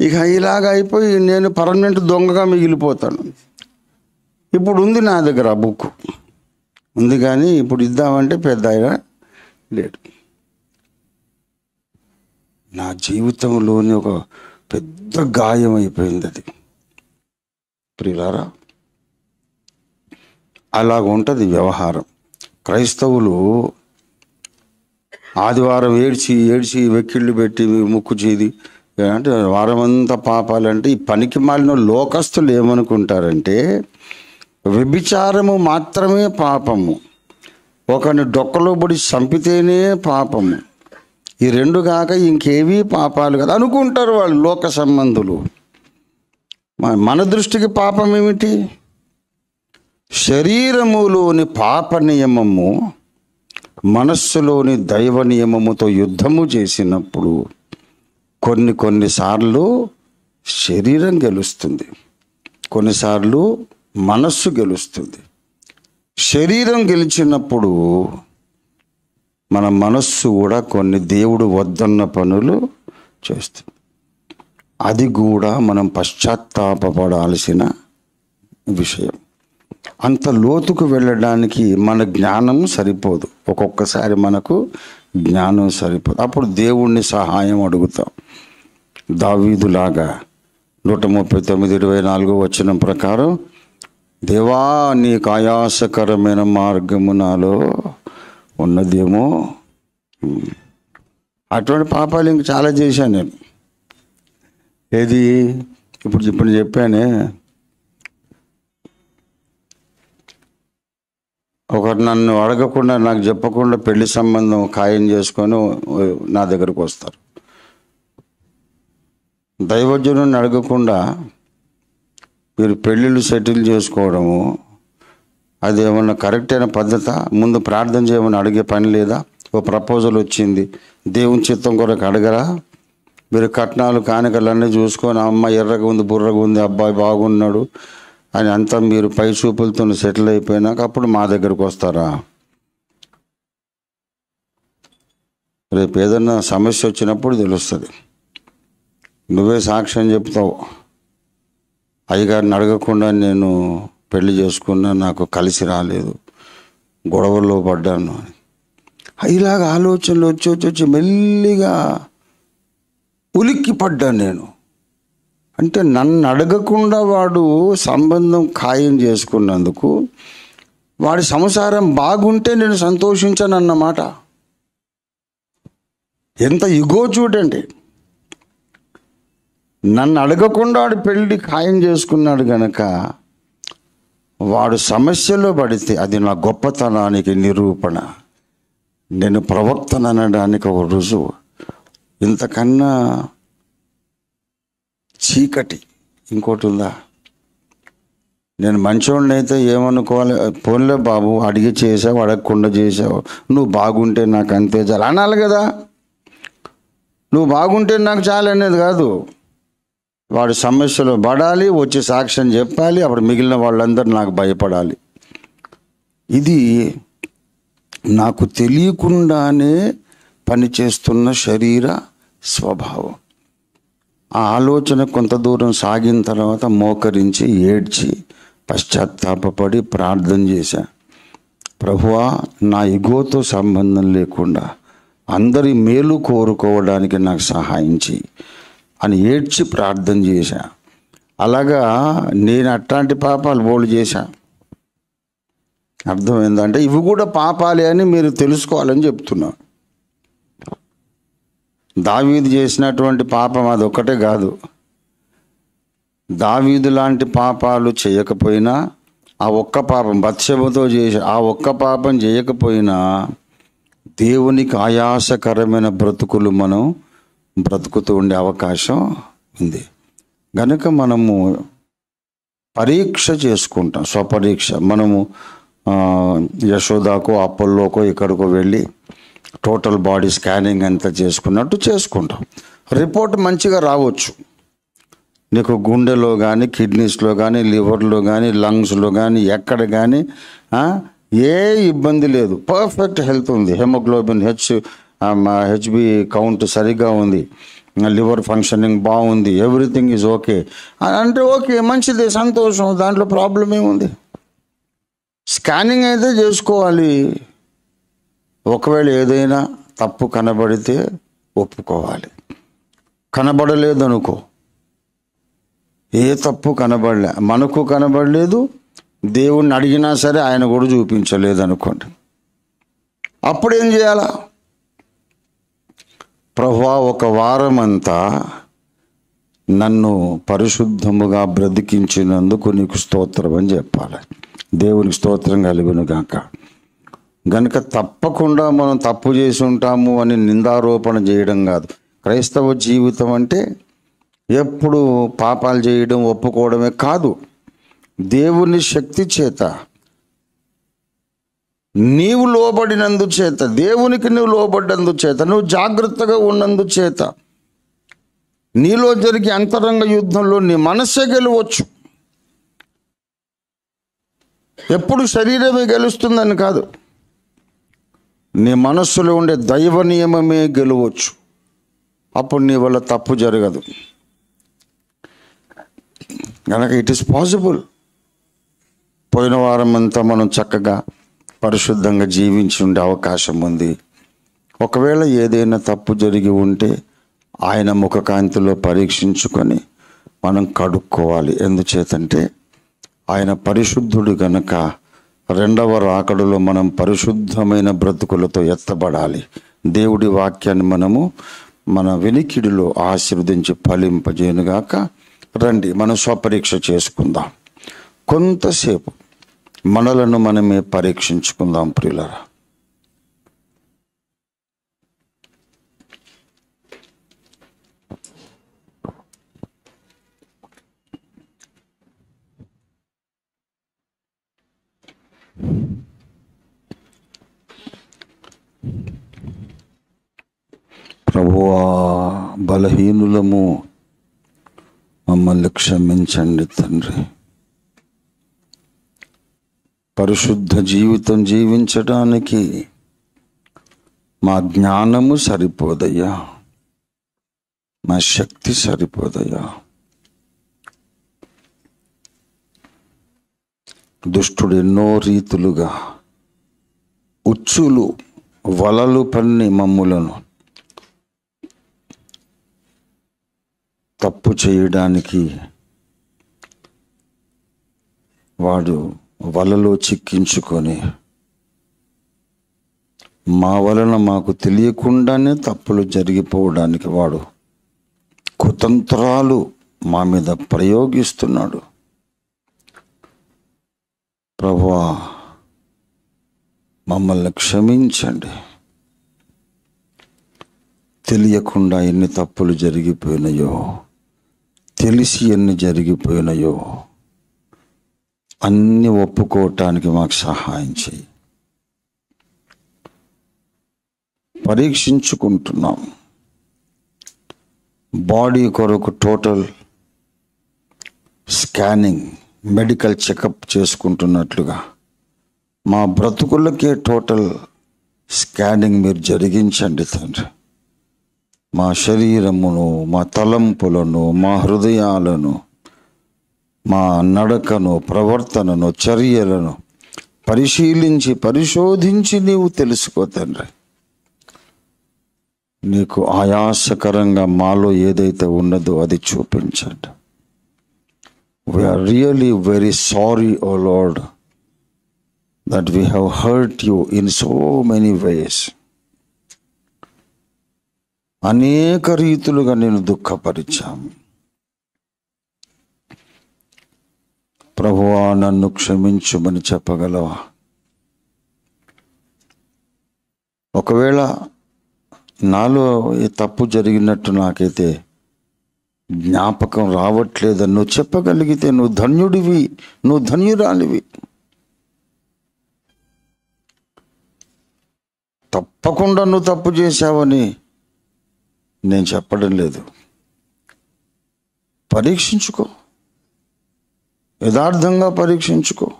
ఇక ఇలాగ అయిపోయి నేను పర్మనెంట్ దొంగగా మిగిలిపోతాను. ఇప్పుడు ఉంది నా దగ్గర ఆ బుక్ ఉంది, కానీ ఇప్పుడు ఇద్దామంటే పెద్ద ఆయన లేడు. నా జీవితంలోని ఒక పెద్ద గాయం అయిపోయింది అది. ప్రియులారా, అలాగ ఉంటుంది వ్యవహారం. క్రైస్తవులు ఆదివారం ఏడ్చి ఏడ్చి వెక్కిళ్ళు పెట్టి ముక్కు చీది అంటే వారమంతా పాపాలంటే, ఈ పనికి మాలిన లోకస్తులు ఏమనుకుంటారంటే వ్యభిచారము మాత్రమే పాపము, ఒకరిని డొక్కలో పడి చంపితేనే పాపము, ఈ రెండు కాక ఇంకేవీ పాపాలు కదా అనుకుంటారు వాళ్ళు లోక సంబంధులు. మన దృష్టికి పాపం ఏమిటి? శరీరములోని పాప నియమము మనస్సులోని దైవ నియమముతో యుద్ధము చేసినప్పుడు కొన్నిసార్లు శరీరం గెలుస్తుంది, కొన్నిసార్లు మనస్సు గెలుస్తుంది. శరీరం గెలిచినప్పుడు మన మనస్సు కూడా కొన్ని దేవుడు వద్దన్న పనులు చేస్తుంది. అది కూడా మనం పశ్చాత్తాపపడాల్సిన విషయం. అంత లోతుకు వెళ్ళడానికి మన జ్ఞానం సరిపోదు, ఒక్కొక్కసారి మనకు జ్ఞానం సరిపోదు. అప్పుడు దేవుణ్ణి సహాయం అడుగుతాం. దావీదులాగా 139:24 వచనం ప్రకారం, దేవా నీకు ఆయాసకరమైన మార్గము నాలో ఉన్నదేమో. అటువంటి పాపాలు ఇంక చాలా చేశాను నేను. ఏది ఇప్పుడు చెప్పానే, ఒకరు నన్ను అడగకుండా నాకు చెప్పకుండా పెళ్లి సంబంధం ఖాయం చేసుకొని నా దగ్గరకు వస్తారు. దైవజనుని అడగకుండా మీరు పెళ్ళిళ్ళు సెటిల్ చేసుకోవడము అది ఏమన్నా కరెక్ట్ అయిన పద్ధత? ముందు ప్రార్థన చేయమని అడిగే పని లేదా? ఓ ప్రపోజల్ వచ్చింది, దేవుని చిత్తం కొరకు అడగరా? మీరు కట్నాలు కానుకలు అన్నీ చూసుకొని అమ్మాయి ఎర్రగా ఉంది బుర్రగా ఉంది అబ్బాయి బాగున్నాడు అని అంతా మీరు పై చూపులతో సెటిల్ అయిపోయినాక అప్పుడు మా దగ్గరకు వస్తారా? రేపు ఏదన్నా సమస్య వచ్చినప్పుడు తెలుస్తుంది. నువ్వే సాక్ష్యం చెప్తావు, అయ్యగారిని అడగకుండా నేను పెళ్లి చేసుకున్నా, నాకు కలిసి రాలేదు, గొడవల్లో పడ్డాను. ఇలాగ ఆలోచనలు వచ్చి మెల్లిగా ఉలిక్కి పడ్డాను నేను. అంటే నన్ను అడగకుండా వాడు సంబంధం ఖాయం చేసుకున్నందుకు వాడి సంసారం బాగుంటే నేను సంతోషించానన్నమాట. ఎంత ఇగో చూడండి. నన్ను అడగకుండా వాడు పెళ్ళి ఖాయం చేసుకున్నాడు గనక వాడు సమస్యలో పడితే అది నా గొప్పతనానికి నిరూపణ, నేను ప్రవక్తను అనడానికి ఒక రుజువు. ఇంతకన్నా చీకటి ఇంకోటి ఉందా? నేను మంచోడిని అయితే ఏమనుకోవాలి, పోన్లే బాబు అడిగి చేసావు అడగకుండా చేసావు, నువ్వు బాగుంటే నాకు అంతే చాలు అనాలి కదా. నువ్వు బాగుంటే నాకు చాలు అనేది కాదు, వాడి సమస్యలో పడాలి, వచ్చి సాక్ష్యం చెప్పాలి, అప్పుడు మిగిలిన వాళ్ళందరూ నాకు భయపడాలి. ఇది నాకు తెలియకుండానే పనిచేస్తున్న శరీర స్వభావం. ఆ ఆలోచన కొంత దూరం సాగిన తర్వాత మోకరించి ఏడ్చి పశ్చాత్తాపడి ప్రార్థన చేశా. ప్రభువా, నా ఇగోతో సంబంధం లేకుండా అందరి మేలు కోరుకోవడానికి నాకు సహాయం చేయి అని ఏడ్చి ప్రార్థన చేశా. అలాగా నేను అట్లాంటి పాపాలు బోల్డ్ చేశా. అర్థం ఏంటంటే ఇవి కూడా పాపాలే అని మీరు తెలుసుకోవాలని చెప్తున్నా. దావీదు చేసినటువంటి పాపం అది ఒక్కటే కాదు. దావీదు లాంటి పాపాలు చేయకపోయినా ఆ ఒక్క పాపం బత్షెబతో చేసి ఆ ఒక్క పాపం చేయకపోయినా దేవునికి ఆయాసకరమైన బ్రతుకులు మనం బ్రతుకుతూ ఉండే అవకాశం ఉంది. కనుక మనము పరీక్ష చేసుకుంటాం, స్వపరీక్ష. మనము యశోదాకో అపోల్లోకో ఎక్కడికో వెళ్ళి టోటల్ బాడీ స్కానింగ్ అంతా చేసుకున్నట్టు చేసుకుంటాం. రిపోర్ట్ మంచిగా రావచ్చు, నీకు గుండెలో కానీ, కిడ్నీస్లో కానీ, లివర్లో కానీ, లంగ్స్లో కానీ, ఎక్కడ కానీ ఏ ఇబ్బంది లేదు. పర్ఫెక్ట్ హెల్త్ ఉంది. హెమోగ్లోబిన్ హెచ్బి కౌంట్ సరిగ్గా ఉంది, లివర్ ఫంక్షనింగ్ బాగుంది, ఎవ్రీథింగ్ ఈజ్ ఓకే అంటే ఓకే, మంచిదే, సంతోషం, దాంట్లో ప్రాబ్లం ఏముంది. స్కానింగ్ అయితే చేసుకోవాలి. ఒకవేళ ఏదైనా తప్పు కనబడితే ఒప్పుకోవాలి. కనబడలేదనుకో, ఏ తప్పు కనబడలే, మనకు కనబడలేదు, దేవుణ్ణి అడిగినా సరే ఆయన కూడా చూపించలేదు అనుకోండి, అప్పుడేం చేయాలా? ప్రభువా, ఒక వారమంతా నన్ను పరిశుద్ధముగా బ్రతికించినందుకు నీకు స్తోత్రం అని చెప్పాలి. దేవునికి స్తోత్రం కలుగును గాక. గనుక తప్పకుండా మనం తప్పు చేసి ఉంటాము అని నిందారోపణ చేయడం కాదు. క్రైస్తవ జీవితం అంటే ఎప్పుడు పాపాలు చేయడం, ఒప్పుకోవడమే కాదు. దేవుని శక్తి చేత, నీవు లోబడినందు చేత, దేవునికి నువ్వు లోబడినందు చేత, నువ్వు జాగ్రత్తగా ఉన్నందు చేత, నీలో జరిగే అంతరంగ యుద్ధంలో నీ మనస్సే గెలవచ్చు. ఎప్పుడు శరీరమే గెలుస్తుందని కాదు, నీ మనస్సులో ఉండే దైవ నియమమే గెలవచ్చు. అప్పుడు నీ వల్ల తప్పు జరగదు. కనుక ఇట్ ఈస్ పాసిబుల్. పోయిన వారం అంతా మనం చక్కగా పరిశుద్ధంగా జీవించి ఉండే అవకాశం ఉంది. ఒకవేళ ఏదైనా తప్పు జరిగి ఉంటే ఆయన ముఖకాంతిలో పరీక్షించుకొని మనం కడుక్కోవాలి. ఎందుచేతంటే ఆయన పరిశుద్ధుడు గనక రెండవ రాకడలో మనం పరిశుద్ధమైన బ్రతుకులతో ఎత్తబడాలి. దేవుడి వాక్యాన్ని మనము మన వినికిడిలో ఆశీర్వదించి ఫలింపజేయనుగాక. రండి, మనం స్వపరీక్ష చేసుకుందాం. కొంతసేపు మనలను మనమే పరీక్షించుకుందాం ప్రియులారా. ప్రభువా, బలహీనులము, మమ్మల్ని క్షమించండి తండ్రి. పరిశుద్ధ జీవితం జీవించడానికి మా జ్ఞానము సరిపోదయ్యా, మా శక్తి సరిపోదయ్యా. దుష్టుడు ఎన్నో రీతులుగా ఉచ్చులు, వలలు పన్ని మమ్ములను తప్పు చేయడానికి వాడు వలలో చిక్కించుకొని మా వలన మాకు తెలియకుండానే తప్పులు జరిగిపోవడానికి వాడు కుతంత్రాలు మా మీద ప్రయోగిస్తున్నాడు. ప్రభువా, మమ్మల్ని క్షమించండి. తెలియకుండా ఎన్ని తప్పులు జరిగిపోయినాయో, తెలిసి ఎన్ని జరిగిపోయినాయో అన్నీ ఒప్పుకోవటానికి మాకు సహాయం చేయి. పరీక్షించుకుంటున్నాం. బాడీ కొరకు టోటల్ స్కానింగ్, మెడికల్ చెకప్ చేసుకుంటున్నట్లుగా మా బ్రతుకులకే టోటల్ స్కానింగ్ మీరు జరిగించండి తండ్రి. మా శరీరమును, మా తలంపులను, మా హృదయాలను, మా నడకను, ప్రవర్తనను, చర్యలను పరిశీలించి పరిశోధించి నీవు తెలుసుకో తండ్రి. నీకు ఆయాసకరంగా మాలో ఏదైతే ఉన్నదో అది చూపించండి. We are really very sorry O lord that we have hurt you in so many ways. అనేక రీతులుగా నేను దుఃఖపరిచాము. ప్రభువా, నన్ను క్షమించుమని చెప్పగలవా? ఒకవేళ నాలో ఏ తప్పు జరిగినట్టు నాకైతే జ్ఞాపకం రావట్లేదని నువ్వు చెప్పగలిగితే నువ్వు ధన్యుడివి, నువ్వు ధన్యురాలివి. తప్పకుండా నువ్వు తప్పు చేశావని నేను చెప్పడం లేదు. పరీక్షించుకో, యథార్థంగా పరీక్షించుకో.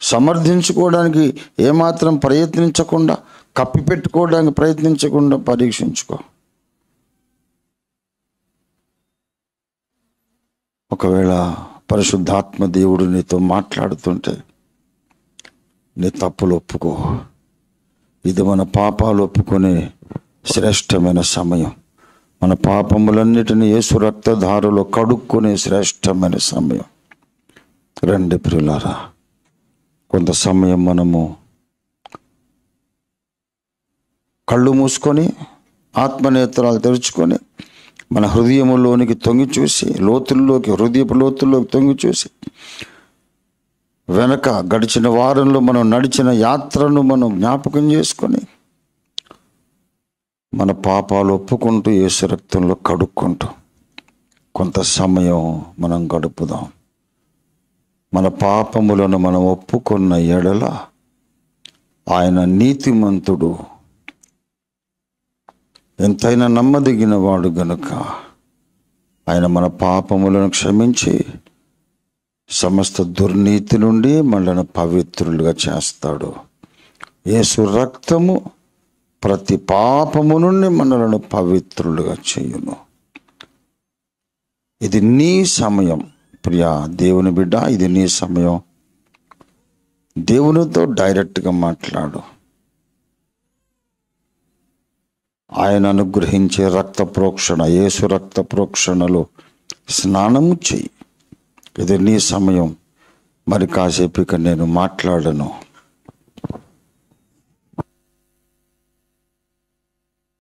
సమర్థించుకోవడానికి ఏమాత్రం ప్రయత్నించకుండా, కప్పిపెట్టుకోవడానికి ప్రయత్నించకుండా పరీక్షించుకో. ఒకవేళ పరిశుద్ధాత్మ దేవుడు నీతో మాట్లాడుతుంటే నీ తప్పులు ఒప్పుకో. ఇది మన పాపాలు ఒప్పుకునే శ్రేష్టమైన సమయం. మన పాపములన్నిటినీ యేసు రక్తధారలో కడుక్కునే శ్రేష్టమైన సమయం. రండి ప్రియులారా, కొంత సమయం మనము కళ్ళు మూసుకొని ఆత్మనేత్రాలు తెరుచుకొని మన హృదయములోనికి తొంగి చూసి, హృదయపు లోతుల్లోకి తొంగి చూసి, వెనక గడిచిన వారంలో మనం నడిచిన యాత్రను మనం జ్ఞాపకం చేసుకొని మన పాపాలు ఒప్పుకుంటూ యేసు రక్తంలో కడుక్కుంటూ కొంత సమయం మనం గడుపుదాం. మన పాపములను మనం ఒప్పుకున్న ఎడల ఆయన నీతిమంతుడు, ఎంతైనా నమ్మదగిన వాడు గనుక ఆయన మన పాపములను క్షమించి సమస్త దుర్నీతి నుండి మనల్ని పవిత్రులుగా చేస్తాడు. యేసు రక్తము ప్రతి పాపము నుండి మనలను పవిత్రులుగా చేయును. ఇది నీ సమయం ప్రియా దేవుని బిడ్డ, ఇది నీ సమయం. దేవునితో డైరెక్ట్గా మాట్లాడు. ఆయన అనుగ్రహించే రక్త ప్రోక్షణ, యేసు రక్త ప్రోక్షణలో స్నానము చెయ్యి. ఇది నీ సమయం. మరి కాసేపు ఇక నేను మాట్లాడను.